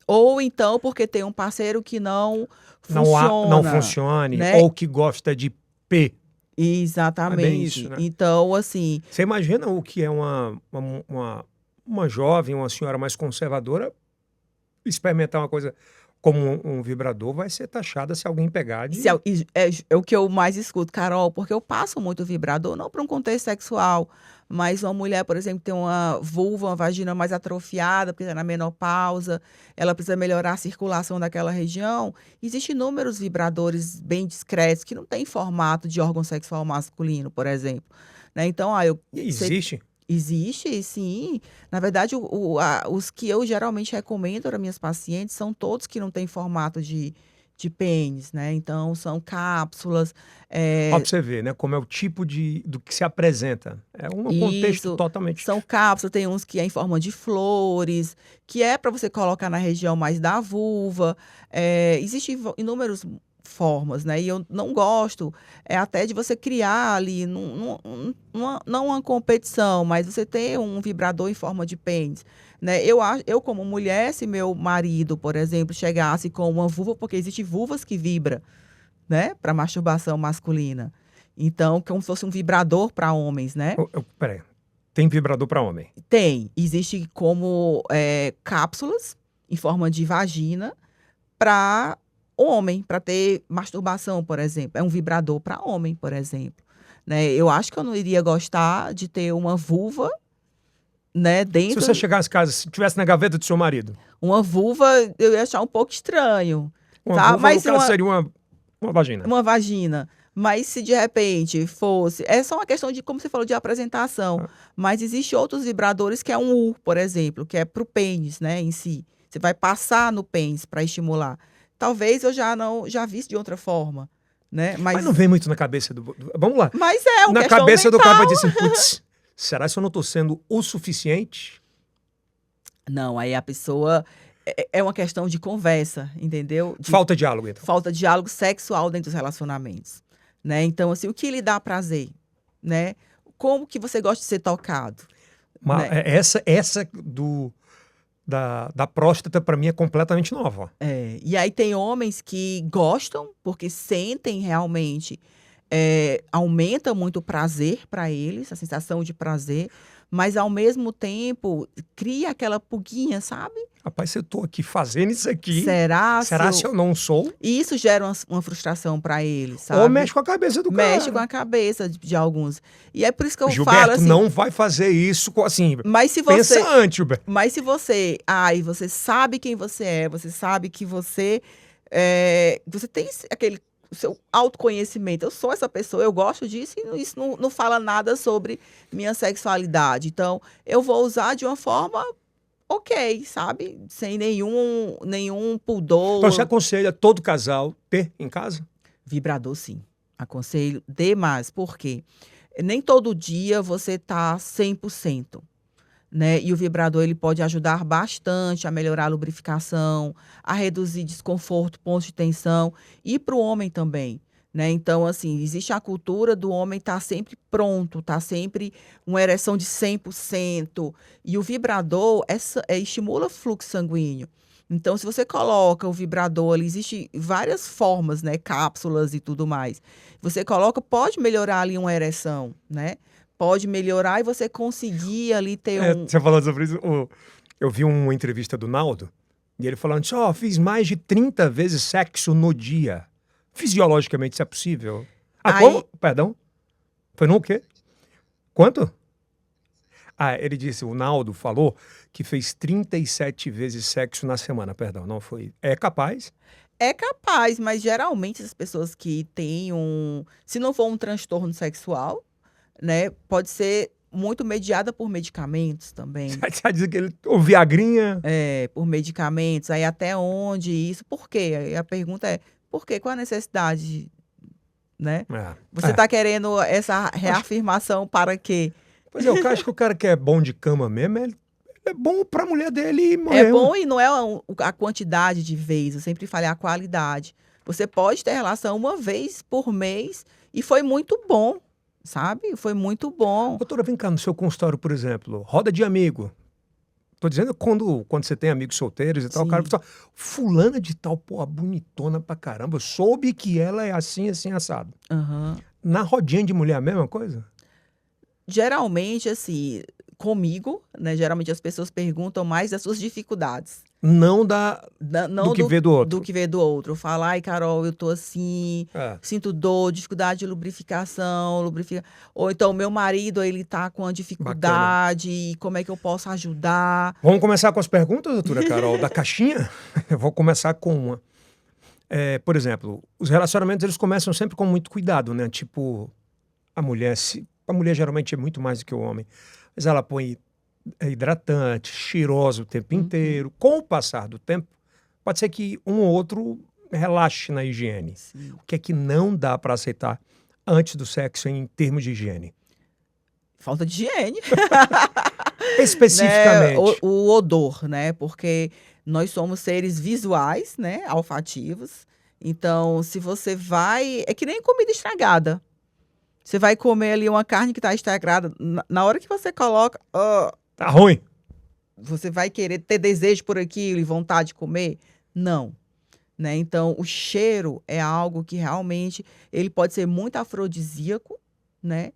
Ou então porque tem um parceiro que não funciona. Não funcione, né? ou que gosta de P. Exatamente. É bem isso, né? Então, assim... Você imagina o que é uma jovem, uma senhora mais conservadora, experimentar uma coisa como um vibrador, vai ser taxada se alguém pegar de... É o que eu mais escuto, Carol, porque eu passo muito vibrador, não para um contexto sexual, mas uma mulher, por exemplo, tem uma vulva, uma vagina mais atrofiada, porque está na menopausa, ela precisa melhorar a circulação daquela região. Existem inúmeros vibradores bem discretos que não têm formato de órgão sexual masculino, por exemplo. Né? Então, Existe? Existe, sim. Na verdade, os que eu geralmente recomendo para minhas pacientes são todos que não têm formato de pênis, né? Então, são cápsulas. Ó, pra você ver, né? Como é o tipo do que se apresenta. É um contexto totalmente... São cápsulas, tem uns que é em forma de flores, que é para você colocar na região mais da vulva. Existem inúmeros formas, né? E eu não gosto até de você criar ali, não uma competição, mas você ter um vibrador em forma de pênis, né? Eu como mulher, se meu marido, por exemplo, chegasse com uma vulva, porque existem vulvas que vibram, né? Para masturbação masculina. Então, como se fosse um vibrador para homens, né? Peraí, tem vibrador para homem? Tem. Existe como cápsulas em forma de vagina para homem, para ter masturbação, por exemplo. É um vibrador para homem, por exemplo. Né? Eu acho que eu não iria gostar de ter uma vulva né, Se dentro você chegasse em casa, se tivesse na gaveta do seu marido, uma vulva, eu ia achar um pouco estranho, uma tá? vulva, no Mas caso, seria uma vagina. uma vagina. Mas se de repente fosse. É só uma questão de, como você falou, de apresentação. Ah, Mas existe outros vibradores que é um U, por exemplo, que é pro pênis, né, em si. Você vai passar no pênis para estimular. Talvez eu já não já visse de outra forma, né? Mas não vem muito na cabeça do. Vamos lá. Mas é uma Na questão cabeça do cara mental. vai dizer assim, putz, será que eu não tô sendo o suficiente? Não, aí a pessoa é uma questão de conversa, entendeu? De Falta diálogo, então. falta de diálogo sexual dentro dos relacionamentos, né? Então, assim, o que lhe dá prazer, né? Como que você gosta de ser tocado, né? Essa da próstata, pra mim, é completamente nova. Ó. E aí tem homens que gostam porque sentem realmente, aumenta muito o prazer para eles, a sensação de prazer, mas ao mesmo tempo cria aquela pulguinha, sabe? Rapaz, se eu tô aqui fazendo isso aqui, Será se será se eu não sou? E isso gera uma frustração para eles, Ou sabe? mexe com a cabeça do Mexe com cara. a cabeça de alguns. E é por isso que eu falo Gilberto, assim, não vai fazer isso assim. mas se Pensa você, antes, Gilberto. mas se você, você sabe quem você é, você sabe que você tem aquele o seu autoconhecimento. Eu sou essa pessoa, eu gosto disso e isso não fala nada sobre minha sexualidade. Então, eu vou usar de uma forma ok, sabe? Sem nenhum Então pudor. você aconselha todo casal ter em casa? Vibrador, sim. Aconselho demais. Por quê? Nem todo dia você tá 100%, né? E o vibrador ele pode ajudar bastante a melhorar a lubrificação, a reduzir desconforto, pontos de tensão e para o homem também, né? Então, assim, existe a cultura do homem estar sempre pronto, tá sempre uma ereção de 100%. E o vibrador estimula o fluxo sanguíneo. Então, se você coloca o vibrador ali, existe várias formas, né? Cápsulas e tudo mais. Você coloca, pode melhorar ali uma ereção, né? Pode melhorar e você conseguir ali ter Você falando sobre isso, eu vi uma entrevista do Naldo, e ele falando assim, fiz mais de 30 vezes sexo no dia. Fisiologicamente isso é possível? Aí- Como? Perdão? Foi no quê? Quanto? Ele disse, o Naldo falou que fez 37 vezes sexo na semana, perdão, não foi. É capaz? É capaz, mas geralmente as pessoas que têm se não for um transtorno sexual, né, pode ser muito mediada por medicamentos também. Você vai dizer que ele, o Viagrinha, Por medicamentos, aí até onde isso, por quê? Aí a pergunta é, por quê? Qual a necessidade, né? Você está querendo essa reafirmação para quê? Pois é, eu acho que o cara que é bom de cama mesmo, ele é bom pra mulher dele e morreu. É bom e não é a quantidade de vezes, eu sempre falei a qualidade. Você pode ter relação uma vez por mês e foi muito bom, sabe? Foi muito bom. Doutora, vem cá no seu consultório, por exemplo, roda de amigo. Tô dizendo quando você tem amigos solteiros e tal, o cara fala, fulana de tal, pô, bonitona pra caramba, eu soube que ela é assim, assim, assado. Aham. Na rodinha de mulher a mesma coisa? Geralmente, assim, comigo, né? Geralmente as pessoas perguntam mais das suas dificuldades. Não Não do que vê do outro. Do que vê do outro. Fala, ai, Carol, eu tô assim, sinto dor, dificuldade de lubrificação, ou então, meu marido, ele tá com uma dificuldade, como é que eu posso ajudar? Vamos começar com as perguntas, doutora Carol, da caixinha? Eu vou começar com uma. Por exemplo, os relacionamentos, eles começam sempre com muito cuidado, né? Tipo, a mulher geralmente é muito mais do que o homem, mas ela põe hidratante, cheirosa o tempo inteiro. Com o passar do tempo, pode ser que um ou outro relaxe na higiene. Sim. O que é que não dá para aceitar antes do sexo em termos de higiene? Falta de higiene. Especificamente. Né? O odor, né? Porque nós somos seres visuais, né? Olfativos. Então, se você vai... É que nem comida estragada. Você vai comer ali uma carne que está estragada. Na hora que você coloca... Tá ruim. Você vai querer ter desejo por aquilo e vontade de comer? Não. Né? Então, o cheiro é algo que realmente... Ele pode ser muito afrodisíaco, né?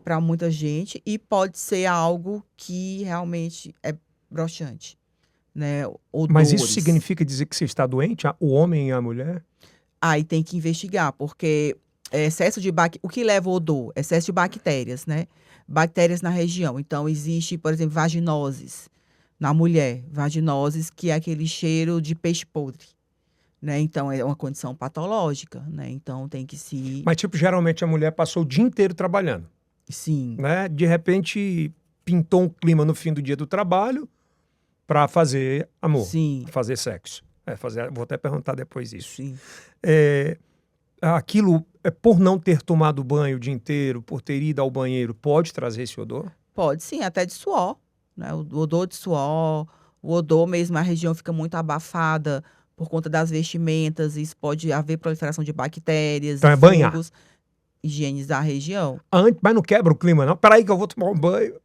Para muita gente. E pode ser algo que realmente é broxante. Né? Odores. Mas isso significa dizer que você está doente? O homem e a mulher? Aí tem que investigar, porque O que leva ao odor? Excesso de bactérias, né? Bactérias na região. Então, existe, por exemplo, vaginoses na mulher. Vaginoses, que é aquele cheiro de peixe podre, né? Então, é uma condição patológica, né? Então, tem que se... Mas, tipo, geralmente a mulher passou o dia inteiro trabalhando, Sim, né? De repente, pintou um clima no fim do dia do trabalho para fazer amor, sim, fazer sexo. Vou até perguntar depois isso. sim. Aquilo, por não ter tomado banho o dia inteiro, por ter ido ao banheiro, pode trazer esse odor? Pode sim, até de suor, né? O odor de suor, o odor mesmo, a região fica muito abafada por conta das vestimentas, isso pode haver proliferação de bactérias Então e é banhar. fungos, higienizar a região. Mas não quebra o clima, não? Peraí que eu vou tomar um banho.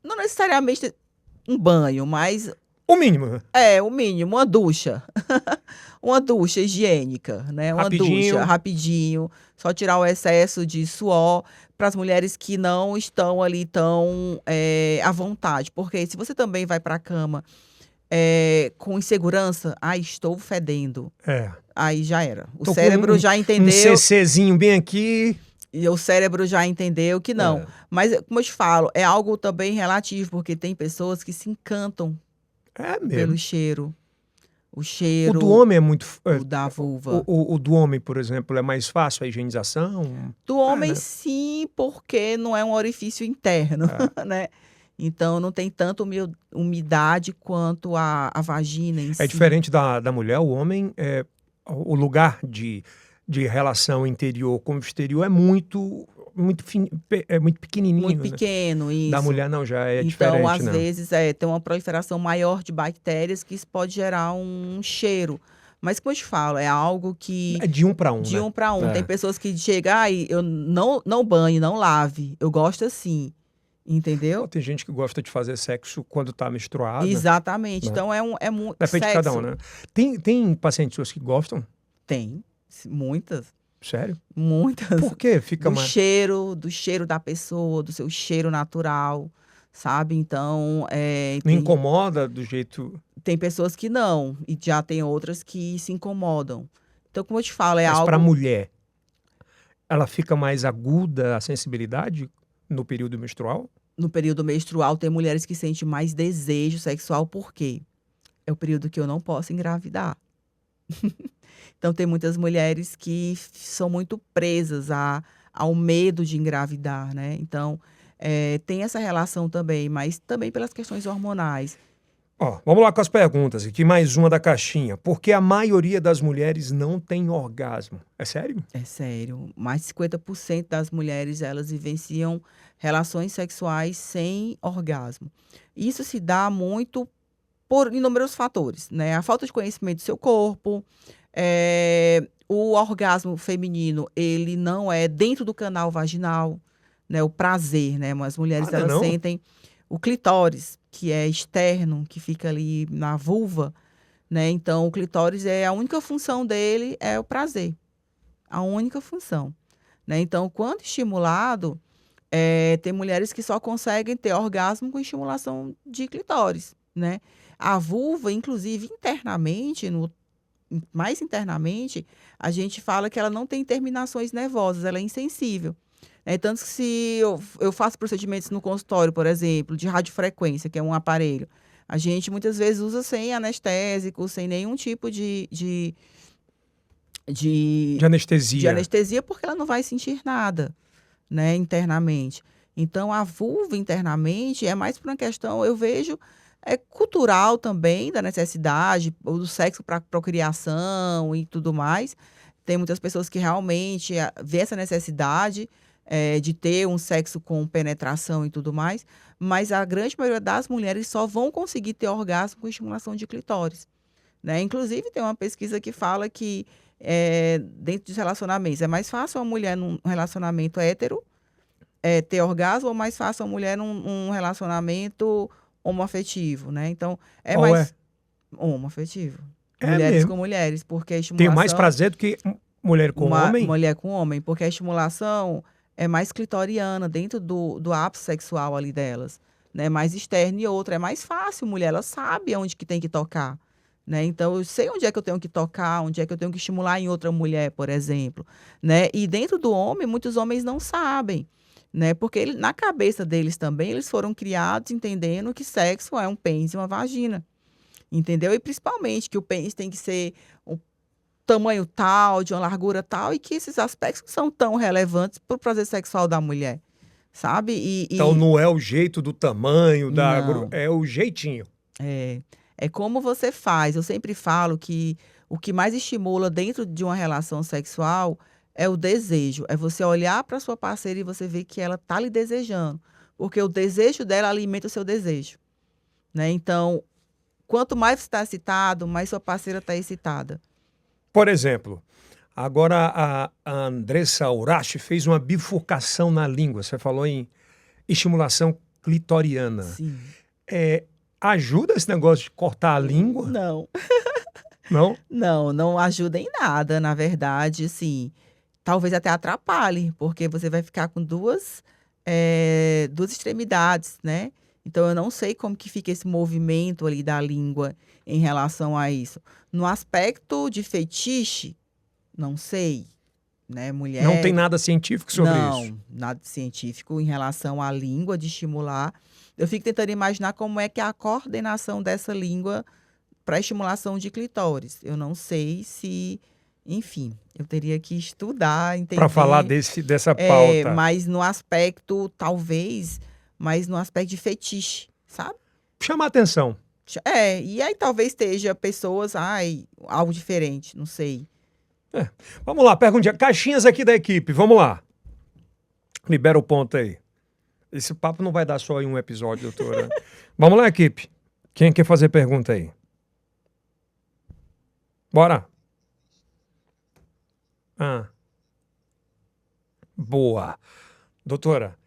Não necessariamente um banho, mas O mínimo. o mínimo, uma ducha. Uma ducha higiênica, né? Uma Rapidinho. ducha, rapidinho. Só tirar o excesso de suor para as mulheres que não estão ali tão à vontade. Porque se você também vai para a cama com insegurança, estou fedendo. Aí já era. O Tô cérebro com já Um entendeu. CCzinho bem aqui. E o cérebro já entendeu que não. Mas, como eu te falo, é algo também relativo, porque tem pessoas que se encantam Mesmo. pelo cheiro. O O cheiro do homem é muito. da vulva. O do homem, por exemplo, é mais fácil a higienização? Do homem, né? sim, porque não é um orifício interno, né? Então, não tem tanta umidade quanto a vagina em si. É diferente da mulher. O homem, o lugar de relação interior com o exterior é muito pequenininho. Muito né? pequeno, isso. Da mulher não, já é então, diferente. às né? vezes, tem uma proliferação maior de bactérias que isso pode gerar um cheiro. Mas, como eu te falo, é algo que... É de um para um, De né? um para um. Tem pessoas que chegam, eu não banho, não lave. Eu gosto assim, entendeu? Tem gente que gosta de fazer sexo quando tá menstruada. Exatamente. Então, é muito Depende de cada um, né? Tem pacientes suas que gostam? Tem. Muitas. Sério? Muitas. Por quê? Fica do mais... do cheiro da pessoa, do seu cheiro natural, sabe? Então, Não incomoda do jeito... tem pessoas que não, e já tem outras que se incomodam. Então, como eu te falo, Mas algo... para a mulher, ela fica mais aguda a sensibilidade no período menstrual? No período menstrual, tem mulheres que sentem mais desejo sexual, por quê? É o período que eu não posso engravidar. Então, tem muitas mulheres que são muito presas ao medo de engravidar, né? Então, tem essa relação também, mas também pelas questões hormonais. Vamos lá com as perguntas. Aqui mais uma da caixinha. Por que a maioria das mulheres não tem orgasmo? É sério? É sério. Mais de 50% das mulheres, elas vivenciam relações sexuais sem orgasmo. Isso se dá muito por inúmeros fatores, né? A falta de conhecimento do seu corpo, o orgasmo feminino, ele não é dentro do canal vaginal, né? O prazer, né? As mulheres, elas sentem o clitóris, que é externo, que fica ali na vulva, né? Então, o clitóris, a única função dele é o prazer. A única função, né? Então, quando estimulado, tem mulheres que só conseguem ter orgasmo com estimulação de clitóris, né? A vulva, inclusive, internamente, mais internamente, a gente fala que ela não tem terminações nervosas, ela é insensível. Tanto que se eu faço procedimentos no consultório, por exemplo, de radiofrequência, que é um aparelho, a gente muitas vezes usa sem anestésico, sem nenhum tipo de anestesia. De anestesia, porque ela não vai sentir nada, né, internamente. Então, a vulva internamente é mais por uma questão, eu vejo, cultural também, da necessidade, do sexo para procriação e tudo mais. Tem muitas pessoas que realmente vê essa necessidade de ter um sexo com penetração e tudo mais, mas a grande maioria das mulheres só vão conseguir ter orgasmo com estimulação de clitóris, né? Inclusive, tem uma pesquisa que fala que dentro dos relacionamentos, é mais fácil uma mulher num relacionamento hétero ter orgasmo ou mais fácil uma mulher num relacionamento homoafetivo, né? Então, mais homoafetivo. Mulheres mesmo? Com mulheres, porque a estimulação... Tem mais prazer do que mulher com homem? Mulher com homem, porque a estimulação é mais clitoriana, dentro do ápice sexual ali delas, né? Mais externo, e outra, é mais fácil, mulher, ela sabe aonde que tem que tocar, né? Então, eu sei onde é que eu tenho que tocar, onde é que eu tenho que estimular em outra mulher, por exemplo, né? E dentro do homem, muitos homens não sabem, né? Porque na cabeça deles também, eles foram criados entendendo que sexo é um pênis e uma vagina, entendeu? E principalmente que o pênis tem que ser um tamanho tal, de uma largura tal, e que esses aspectos não são tão relevantes para o prazer sexual da mulher, sabe? Então não é o jeito do tamanho, Não. é o jeitinho. É como você faz. Eu sempre falo que o que mais estimula dentro de uma relação sexual é o desejo. É você olhar para sua parceira e você ver que ela tá lhe desejando. Porque o desejo dela alimenta o seu desejo, né? Então, quanto mais você está excitado, mais sua parceira está excitada. Por exemplo, agora a Andressa Urashi fez uma bifurcação na língua. Você falou em estimulação clitoriana. Sim. Ajuda esse negócio de cortar a língua? Não. Não? Não ajuda em nada, na verdade, assim. Talvez até atrapalhe, porque você vai ficar com duas extremidades, né? Então, eu não sei como que fica esse movimento ali da língua em relação a isso. No aspecto de fetiche, não sei, né? Não tem Mulher, nada científico sobre isso. não, nada científico em relação à língua de estimular. Eu fico tentando imaginar como é que é a coordenação dessa língua para estimulação de clitóris. Eu não sei se, enfim, eu teria que estudar, Para falar entender, dessa pauta. mas no aspecto, talvez, mas no aspecto de fetiche, sabe? Chama a atenção. E aí talvez esteja pessoas, algo diferente, não sei. Vamos lá, perguntinha. Caixinhas aqui da equipe, vamos lá. Libera o ponto aí. Esse papo não vai dar só em um episódio, doutora. Vamos lá, equipe. Quem quer fazer pergunta aí? Bora. Boa. Doutora,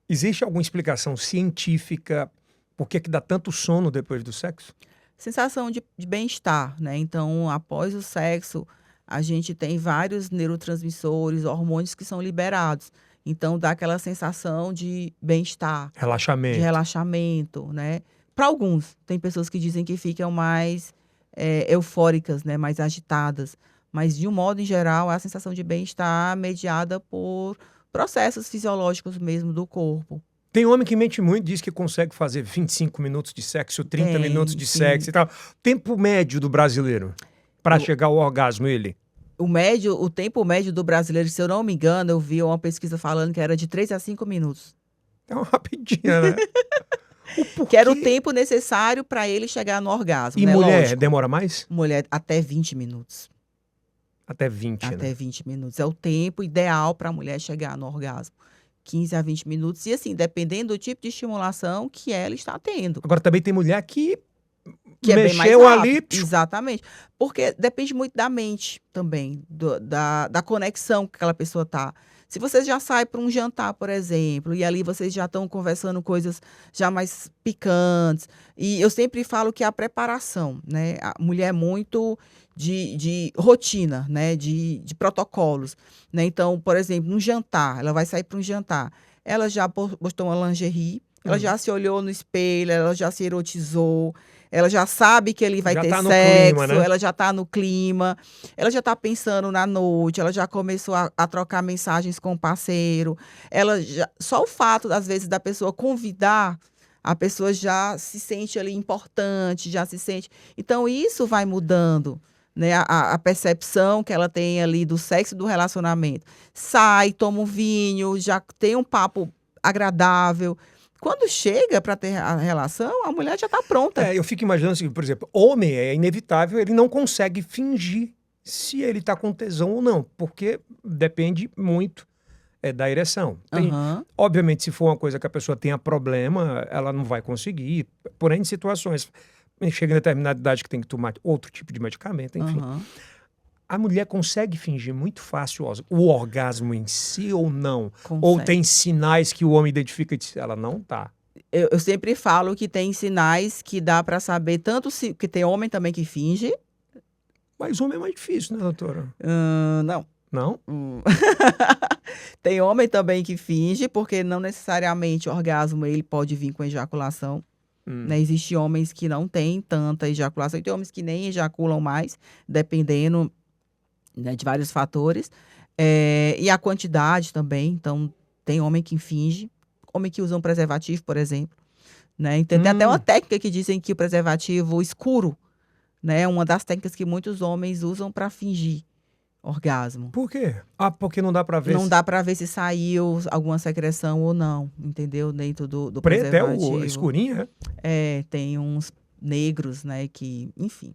existe alguma explicação científica por que dá tanto sono depois do sexo? Sensação de bem-estar, né? Então, após o sexo, a gente tem vários neurotransmissores, hormônios que são liberados. Então, dá aquela sensação de bem-estar, de Relaxamento. relaxamento, né? Para alguns, tem pessoas que dizem que ficam mais eufóricas, né? Mais agitadas. Mas, de um modo em geral, é a sensação de bem-estar mediada por processos fisiológicos mesmo do corpo. Tem homem que mente muito, diz que consegue fazer 25 minutos de sexo, 30 minutos de sim. sexo e tal. Tempo médio do brasileiro para chegar ao orgasmo, ele? O tempo médio do brasileiro, se eu não me engano, eu vi uma pesquisa falando que era de 3 a 5 minutos. É uma rapidinha, né? Que era o tempo necessário para ele chegar no orgasmo, E né? mulher, Lógico. demora mais? Mulher, até 20 minutos. Até 20, né? Até 20 minutos. É o tempo ideal para a mulher chegar no orgasmo. 15 a 20 minutos. E assim, dependendo do tipo de estimulação que ela está tendo. Agora também tem mulher que É bem mais mexeu rápido. ali. Exatamente. Porque depende muito da mente também, da conexão que aquela pessoa tá. Se você já sai para um jantar, por exemplo, e ali vocês já estão conversando coisas já mais picantes. E eu sempre falo que é a preparação, né? A mulher é muito de rotina, né? De protocolos, né? Então, por exemplo, num jantar, ela vai sair para um jantar. Ela já postou uma lingerie, ela já se olhou no espelho, ela já se erotizou, ela já sabe que ele vai ter tá no sexo, clima, né? ela já está no clima, ela já está pensando na noite, ela já começou a trocar mensagens com o parceiro. Só o fato, às vezes, da pessoa convidar, a pessoa já se sente ali importante, já se sente. Então, isso vai mudando, né? A percepção que ela tem ali do sexo e do relacionamento. Sai, toma um vinho, já tem um papo agradável. Quando chega para ter a relação, a mulher já está pronta. Eu fico imaginando assim, por exemplo, homem é inevitável, ele não consegue fingir se ele tá com tesão ou não, porque depende muito da ereção. Obviamente, se for uma coisa que a pessoa tenha problema, ela não vai conseguir, por N situações. Chega em determinada idade que tem que tomar outro tipo de medicamento, enfim. A mulher consegue fingir muito fácil o orgasmo em si ou não? Consegue. Ou tem sinais que o homem identifica e diz, ela não tá? Eu sempre falo que tem sinais que dá para saber, tanto que tem homem também que finge. Mas homem é mais difícil, né, doutora? Não. Não? Tem homem também que finge, porque não necessariamente o orgasmo ele pode vir com ejaculação. né? Existem homens que não têm tanta ejaculação, e tem homens que nem ejaculam mais, dependendo, né, de vários fatores. E a quantidade também. Então, tem homem que finge, homem que usa um preservativo, por exemplo, né? Então, tem até uma técnica que dizem que o preservativo escuro, né, é uma das técnicas que muitos homens usam para fingir orgasmo. Por quê? Porque não dá pra ver. Não dá para ver se saiu alguma secreção ou não, entendeu? Dentro do Preto é o preservativo. escurinho, é? Tem uns negros, né, que, enfim,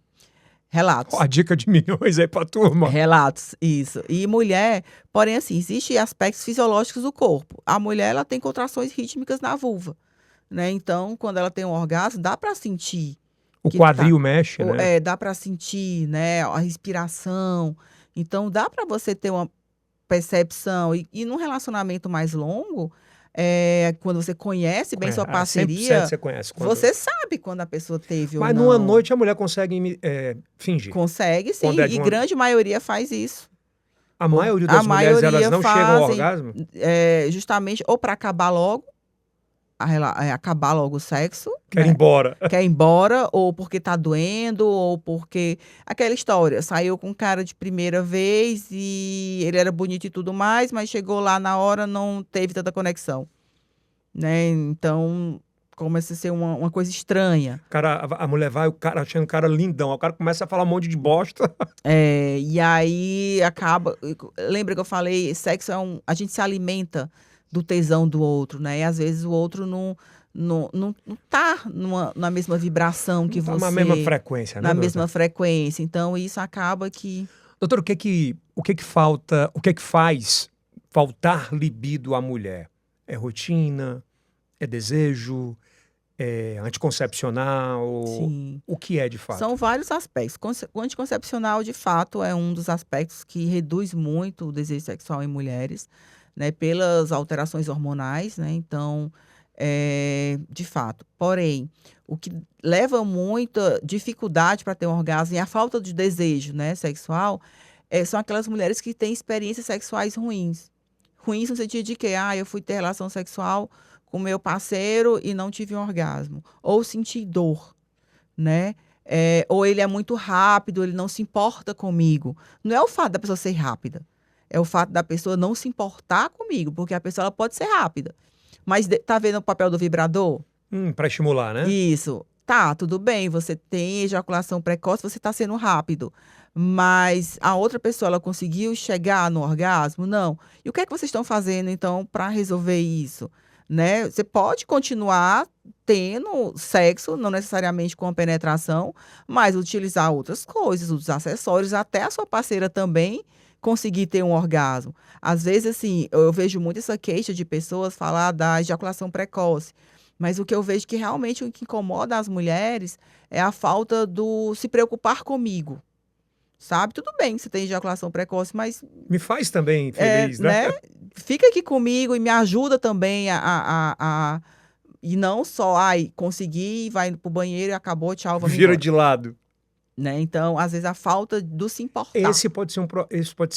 relatos. Ó, a dica de milhões aí pra turma. Relatos, isso. E mulher, porém, assim, existem aspectos fisiológicos do corpo. A mulher, ela tem contrações rítmicas na vulva, né? Então, quando ela tem um orgasmo, dá para sentir. O quadril mexe, né? Dá para sentir, né, a respiração. Então, dá para você ter uma percepção. E num relacionamento mais longo, quando você conhece bem sua 100% parceria, você conhece. você sabe quando a pessoa teve ou Mas não. numa noite a mulher consegue fingir. Consegue, sim. Quando é de E uma- grande maioria faz isso. A maioria das mulheres, elas não chegam ao orgasmo? Justamente ou para acabar logo, acabar logo o sexo, Quer ir né? embora. Quer ir embora, ou porque tá doendo, ou porque... Aquela história, saiu com um cara de primeira vez e ele era bonito e tudo mais, mas chegou lá na hora, não teve tanta conexão, né? Então, começa a ser uma coisa estranha. A mulher vai, o cara achando o cara lindão. O cara começa a falar um monte de bosta. E aí acaba... Lembra que eu falei, sexo a gente se alimenta do tesão do outro, né? E às vezes o outro não tá na mesma vibração que você. Na mesma frequência, né? Na mesma frequência. Então, isso acaba que... Doutor, o que que falta, o que que faz faltar libido à mulher? É rotina? É desejo? É anticoncepcional? Sim. O que é de fato? São vários aspectos. O anticoncepcional, de fato, é um dos aspectos que reduz muito o desejo sexual em mulheres, né? Pelas alterações hormonais, né? Então, de fato. Porém, o que leva muita dificuldade para ter um orgasmo e a falta de desejo, né, sexual, são aquelas mulheres que têm experiências sexuais ruins. Ruins no sentido de que, eu fui ter relação sexual com meu parceiro e não tive um orgasmo. Ou senti dor, né? Ou ele é muito rápido, ele não se importa comigo. Não é o fato da pessoa ser rápida, é o fato da pessoa não se importar comigo, porque a pessoa ela pode ser rápida. Mas tá vendo o papel do vibrador? Para estimular, né? Isso. Tá, tudo bem, você tem ejaculação precoce, você está sendo rápido. Mas a outra pessoa, ela conseguiu chegar no orgasmo? Não. E o que é que vocês estão fazendo, então, para resolver isso? Né? Você pode continuar tendo sexo, não necessariamente com a penetração, mas utilizar outras coisas, os acessórios, até a sua parceira também conseguir ter um orgasmo. Às vezes, assim, eu vejo muito essa queixa de pessoas falar da ejaculação precoce. Mas o que eu vejo que realmente o que incomoda as mulheres é a falta do se preocupar comigo. Sabe? Tudo bem que você tem ejaculação precoce, mas... Me faz também feliz, né? Fica aqui comigo e me ajuda também e não só, consegui, vai pro banheiro e acabou, tchau, vamos Vira embora. de lado. Né? Então, às vezes, a falta do se importar. Esse pode ser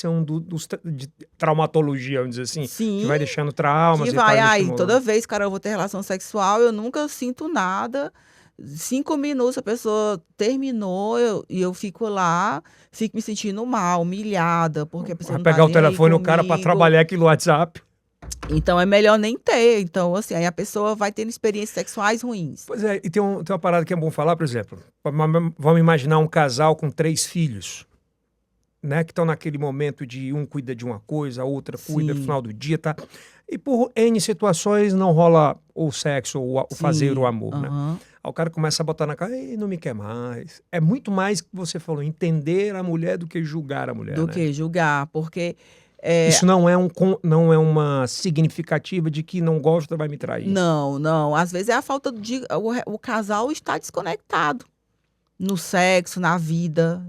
um dos de traumatologia, vamos dizer assim. Sim. Que vai deixando traumas Que e tal. vai, toda vez, cara, eu vou ter relação sexual, eu nunca sinto nada. 5 minutos a pessoa terminou e eu fico lá, fico me sentindo mal, humilhada, porque a pessoa Vai não tá pegar o nem aí telefone, o cara pra comigo. trabalhar aqui no WhatsApp. Então é melhor nem ter. Então, assim, aí a pessoa vai tendo experiências sexuais ruins. Pois é, e tem uma parada que é bom falar, por exemplo. Vamos imaginar um casal com 3 filhos, né? Que estão naquele momento de um cuida de uma coisa, a outra cuida no Sim. final do dia, tá? E por N situações não rola o sexo ou o fazer o amor, né? Aham. Aí o cara começa a botar na cara, ei, não me quer mais. É muito mais que você falou, entender a mulher do que julgar a mulher, Do né? que julgar, porque Isso não é uma significativa de que não gosta, vai me trair. não. Às vezes é a falta de... O casal está desconectado no sexo, na vida,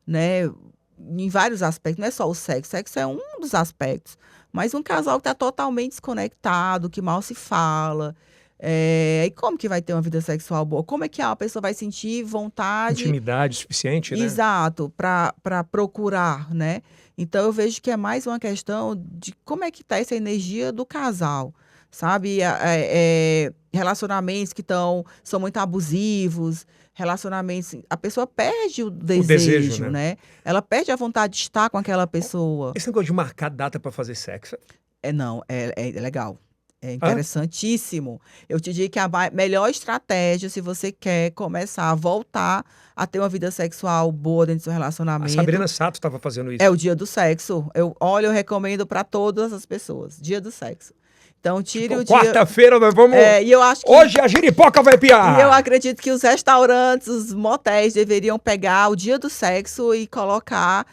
né? Em vários aspectos. Não é só o sexo. O sexo é um dos aspectos. Mas um casal que está totalmente desconectado, que mal se fala. E como que vai ter uma vida sexual boa? Como é que a pessoa vai sentir vontade... Intimidade suficiente, né? Exato, para procurar, né? Então eu vejo que é mais uma questão de como é que está essa energia do casal, sabe? Relacionamentos que são muito abusivos, relacionamentos... A pessoa perde o desejo, né? Ela perde a vontade de estar com aquela pessoa. Esse negócio de marcar data para fazer sexo. Não, é legal. É interessantíssimo. Eu te digo que a melhor estratégia, se você quer começar a voltar a ter uma vida sexual boa dentro do seu relacionamento... A Sabrina Sato estava fazendo isso. É o dia do sexo. Eu recomendo para todas as pessoas. Dia do sexo. Então, tire o dia... Quarta-feira nós vamos... E eu acho que... Hoje a giripoca vai piar! E eu acredito que os restaurantes, os motéis deveriam pegar o dia do sexo e colocar...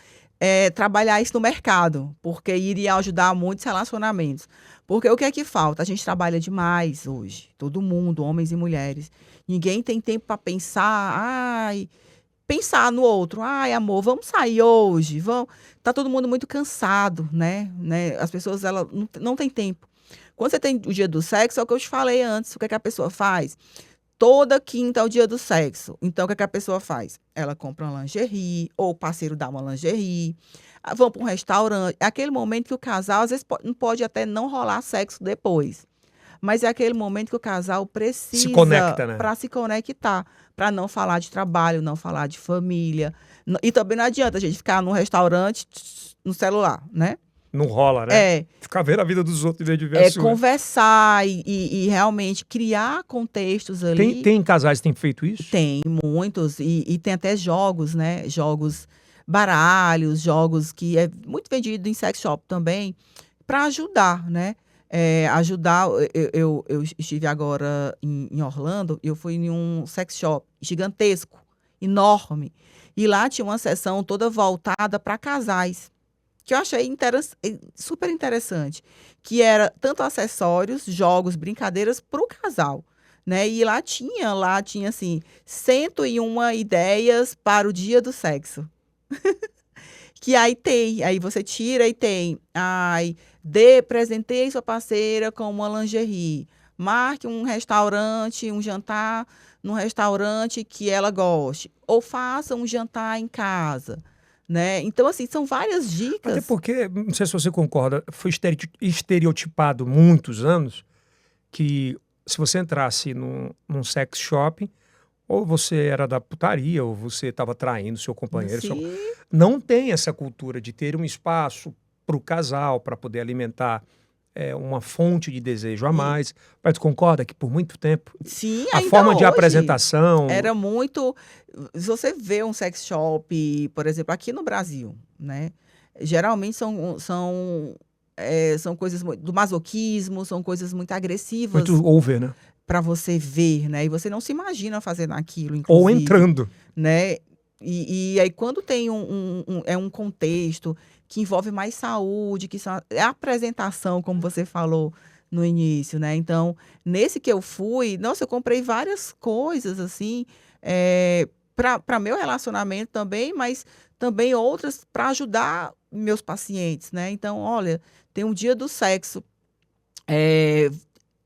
trabalhar isso no mercado. Porque iria ajudar muitos relacionamentos. Porque o que é que falta? A gente trabalha demais hoje. Todo mundo, homens e mulheres. Ninguém tem tempo para pensar... pensar no outro. Ai, amor, vamos sair hoje? Vamos... Tá todo mundo muito cansado, né? As pessoas, elas não têm tempo. Quando você tem o dia do sexo, é o que eu te falei antes. O que é que a pessoa faz? Toda quinta é o dia do sexo. Então, o que é que a pessoa faz? Ela compra uma lingerie, ou o parceiro dá uma lingerie, vão para um restaurante. É aquele momento que o casal, às vezes, pode até não rolar sexo depois. Mas é aquele momento que o casal precisa se conecta, né? Para se conectar, para não falar de trabalho, não falar de família. E também não adianta a gente ficar no restaurante no celular, né? Não rola, né? Ficar vendo a vida dos outros em vez de ver a sua. Conversar e realmente criar contextos ali. Tem casais que têm feito isso? Tem, muitos. E tem até jogos, né? Jogos baralhos, jogos que é muito vendido em sex shop também, para ajudar, né? Ajudar. Eu estive agora em Orlando, eu fui em um sex shop gigantesco, enorme. E lá tinha uma seção toda voltada para casais, que eu achei super interessante, que era tanto acessórios, jogos, brincadeiras para o casal, né? E lá tinha assim, 101 ideias para o dia do sexo. Que aí você tira e tem, presenteie sua parceira com uma lingerie, marque um restaurante, um jantar num restaurante que ela goste, ou faça um jantar em casa, né? Então, assim, são várias dicas. Até porque, não sei se você concorda, foi estereotipado muitos anos que se você entrasse num sex shopping, ou você era da putaria, ou você estava traindo seu companheiro. Não tem essa cultura de ter um espaço para o casal, para poder alimentar uma fonte de desejo a mais. Mas tu concorda que por muito tempo a forma de apresentação... Era muito... Se você vê um sex shop, por exemplo, aqui no Brasil, né? Geralmente são coisas do masoquismo, são coisas muito agressivas. Muito over, né? Para você ver, né? E você não se imagina fazendo aquilo, inclusive. Ou entrando. Né? E aí, quando tem um contexto que envolve mais saúde, que é a apresentação, como você falou no início, né? Então, nesse que eu fui, nossa, eu comprei várias coisas, assim, para meu relacionamento também, mas também outras para ajudar meus pacientes, né? Então, olha, tem um dia do sexo.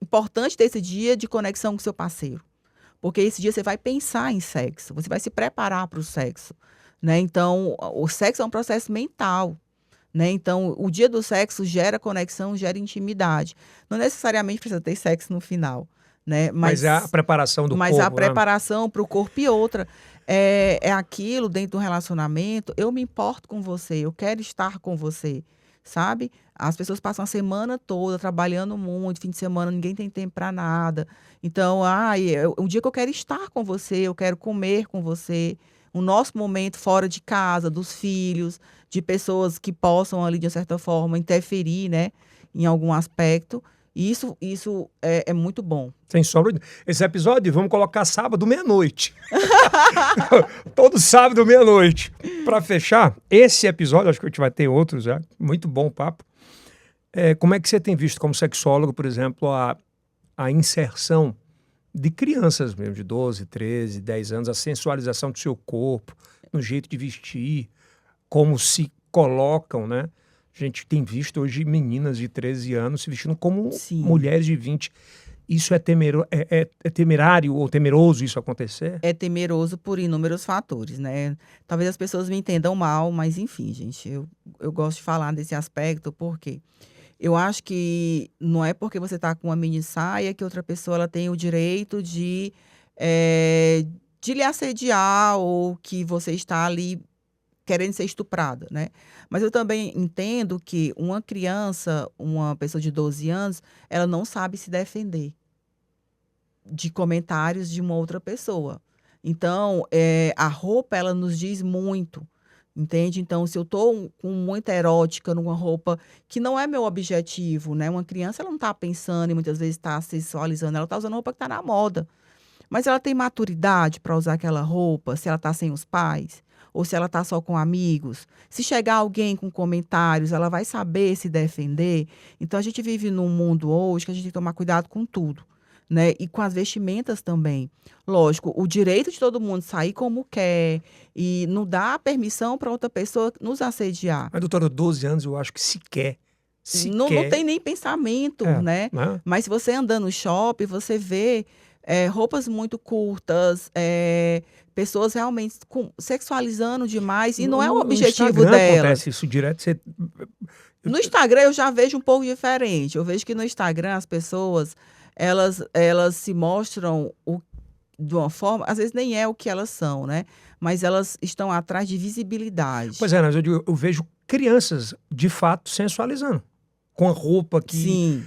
Importante ter esse dia de conexão com seu parceiro. Porque esse dia você vai pensar em sexo, você vai se preparar para o sexo, né? Então, o sexo é um processo mental, né? Então, o dia do sexo gera conexão, gera intimidade. Não necessariamente precisa ter sexo no final, né? Mas é a preparação do corpo. Mas a preparação para o corpo e outra. É aquilo dentro do relacionamento, eu me importo com você, eu quero estar com você, sabe? As pessoas passam a semana toda trabalhando muito, fim de semana ninguém tem tempo para nada. Então, um dia que eu quero estar com você, eu quero comer com você, o nosso momento fora de casa, dos filhos, de pessoas que possam ali, de certa forma, interferir, né, em algum aspecto. E isso é muito bom. Sem sombra. Esse episódio vamos colocar sábado, meia-noite. Todo sábado, meia-noite. Para fechar, esse episódio, acho que a gente vai ter outros já. Muito bom o papo. Como é que você tem visto como sexólogo, por exemplo, a inserção de crianças mesmo, de 12, 13, 10 anos, a sensualização do seu corpo, no jeito de vestir, como se colocam, né? A gente tem visto hoje meninas de 13 anos se vestindo como mulheres de 20. Isso é temerário ou temeroso isso acontecer? É temeroso por inúmeros fatores, né? Talvez as pessoas me entendam mal, mas enfim, gente, eu gosto de falar desse aspecto porque Eu acho que não é porque você está com uma mini saia que outra pessoa ela tem o direito de lhe assediar ou que você está ali querendo ser estuprada, né? Mas eu também entendo que uma criança, uma pessoa de 12 anos, ela não sabe se defender de comentários de uma outra pessoa. Então, a roupa, ela nos diz muito, entende? Então, se eu estou com muita erótica numa roupa que não é meu objetivo, né? Uma criança, ela não está pensando e muitas vezes está sexualizando, ela está usando roupa que está na moda. Mas ela tem maturidade para usar aquela roupa, se ela está sem os pais, ou se ela está só com amigos. Se chegar alguém com comentários, ela vai saber se defender. Então, a gente vive num mundo hoje que a gente tem que tomar cuidado com tudo, né? E com as vestimentas também. Lógico, o direito de todo mundo sair como quer e não dar permissão para outra pessoa nos assediar. Mas, doutora, 12 anos eu acho que sequer. Não tem nem pensamento, né? Mas se você andar no shopping, você vê roupas muito curtas, pessoas realmente sexualizando demais, e não é o objetivo delas. Acontece isso direto. No Instagram eu já vejo um pouco diferente. Eu vejo que no Instagram as pessoas, elas se mostram de uma forma, às vezes nem é o que elas são, né? Mas elas estão atrás de visibilidade. Pois é, mas eu vejo crianças, de fato, sensualizando. Com a roupa que... Sim.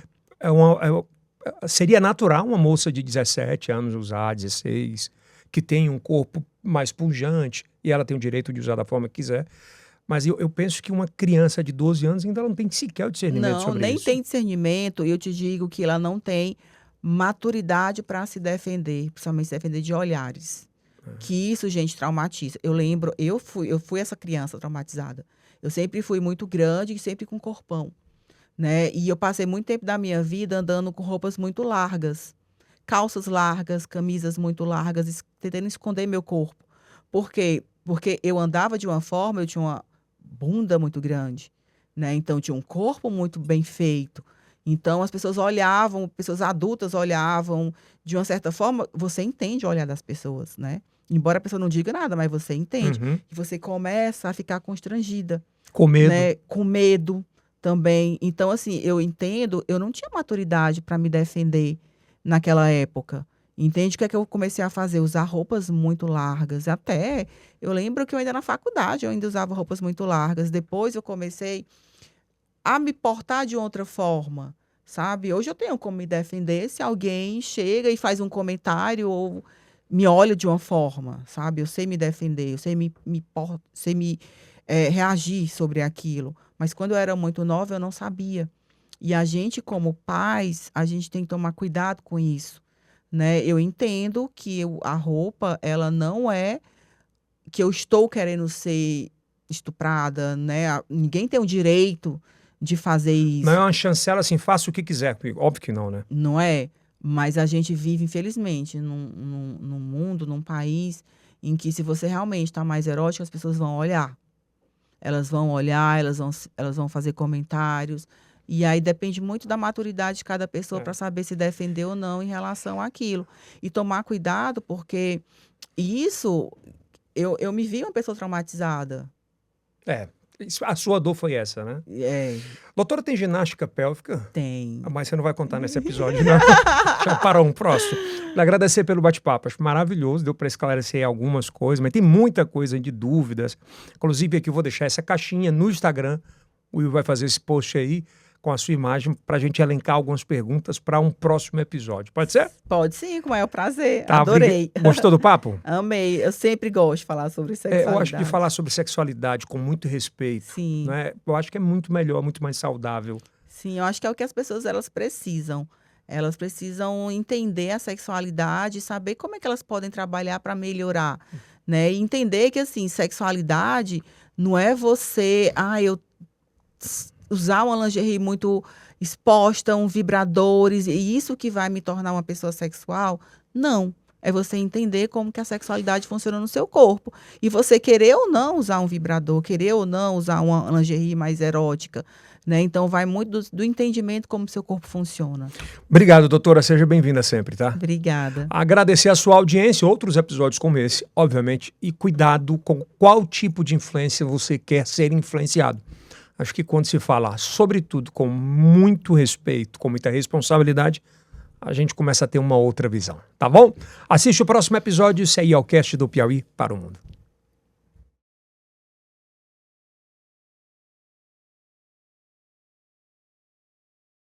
Seria natural uma moça de 17 anos usar, 16, que tem um corpo mais pujante e ela tem o direito de usar da forma que quiser. Mas eu penso que uma criança de 12 anos ainda não tem sequer o discernimento sobre isso. Não, nem tem discernimento. E eu te digo que ela não tem maturidade para se defender, principalmente se defender de olhares. Que isso, gente, traumatiza. Eu lembro, eu fui essa criança traumatizada. Eu sempre fui muito grande e sempre com corpão, né? E eu passei muito tempo da minha vida andando com roupas muito largas. Calças largas, camisas muito largas, tentando esconder meu corpo. Por quê? Porque eu andava de uma forma, eu tinha uma bunda muito grande, né? Então, eu tinha um corpo muito bem feito. Então, as pessoas olhavam, pessoas adultas olhavam, de uma certa forma, você entende o olhar das pessoas, né? Embora a pessoa não diga nada, mas você entende. E você começa a ficar constrangida. Com medo. Né? Com medo também. Então, assim, eu entendo, eu não tinha maturidade para me defender naquela época. Entende? O que é que eu comecei a fazer? Usar roupas muito largas. Até, eu lembro que eu ainda na faculdade, eu ainda usava roupas muito largas. Depois eu comecei a me portar de outra forma, sabe? Hoje eu tenho como me defender se alguém chega e faz um comentário ou me olha de uma forma, sabe? Eu sei me defender, eu sei reagir sobre aquilo. Mas quando eu era muito nova, eu não sabia. E a gente, como pais, a gente tem que tomar cuidado com isso, né? Eu entendo que a roupa, ela não é que eu estou querendo ser estuprada, né? Ninguém tem o direito de fazer isso. Não é uma chancela assim, faça o que quiser. Óbvio que não, né? Não é? Mas a gente vive, infelizmente, num mundo, num país em que se você realmente está mais erótica, as pessoas vão olhar. Elas vão olhar, elas vão fazer comentários. E aí depende muito da maturidade de cada pessoa para saber se defender ou não em relação àquilo. E tomar cuidado, porque isso... Eu me vi uma pessoa traumatizada. A sua dor foi essa, né? Doutora, tem ginástica pélvica? Tem. Mas você não vai contar nesse episódio, não. Já para um próximo. Lhe agradecer pelo bate-papo. Acho maravilhoso. Deu para esclarecer algumas coisas, mas tem muita coisa de dúvidas. Inclusive, aqui eu vou deixar essa caixinha no Instagram. O Will vai fazer esse post aí com a sua imagem para a gente elencar algumas perguntas para um próximo episódio. Pode ser? Pode sim, com o maior prazer. Adorei. Gostou do papo? Amei. Eu sempre gosto de falar sobre sexualidade. Eu acho que falar sobre sexualidade com muito respeito. Sim. Né? Eu acho que é muito melhor, muito mais saudável. Sim, eu acho que é o que as pessoas elas precisam. Elas precisam entender a sexualidade e saber como é que elas podem trabalhar para melhorar, né? E entender que, assim, sexualidade não é você... eu usar uma lingerie muito exposta, vibradores, e isso que vai me tornar uma pessoa sexual? Não. É você entender como que a sexualidade funciona no seu corpo. E você querer ou não usar um vibrador, querer ou não usar uma lingerie mais erótica, né? Então, vai muito do entendimento como o seu corpo funciona. Obrigado, doutora. Seja bem-vinda sempre, tá? Obrigada. Agradecer a sua audiência, outros episódios como esse, obviamente, e cuidado com qual tipo de influência você quer ser influenciado. Acho que quando se fala, sobretudo, com muito respeito, com muita responsabilidade, a gente começa a ter uma outra visão, tá bom? Assiste o próximo episódio, esse aí é o Cast do Piauí para o Mundo.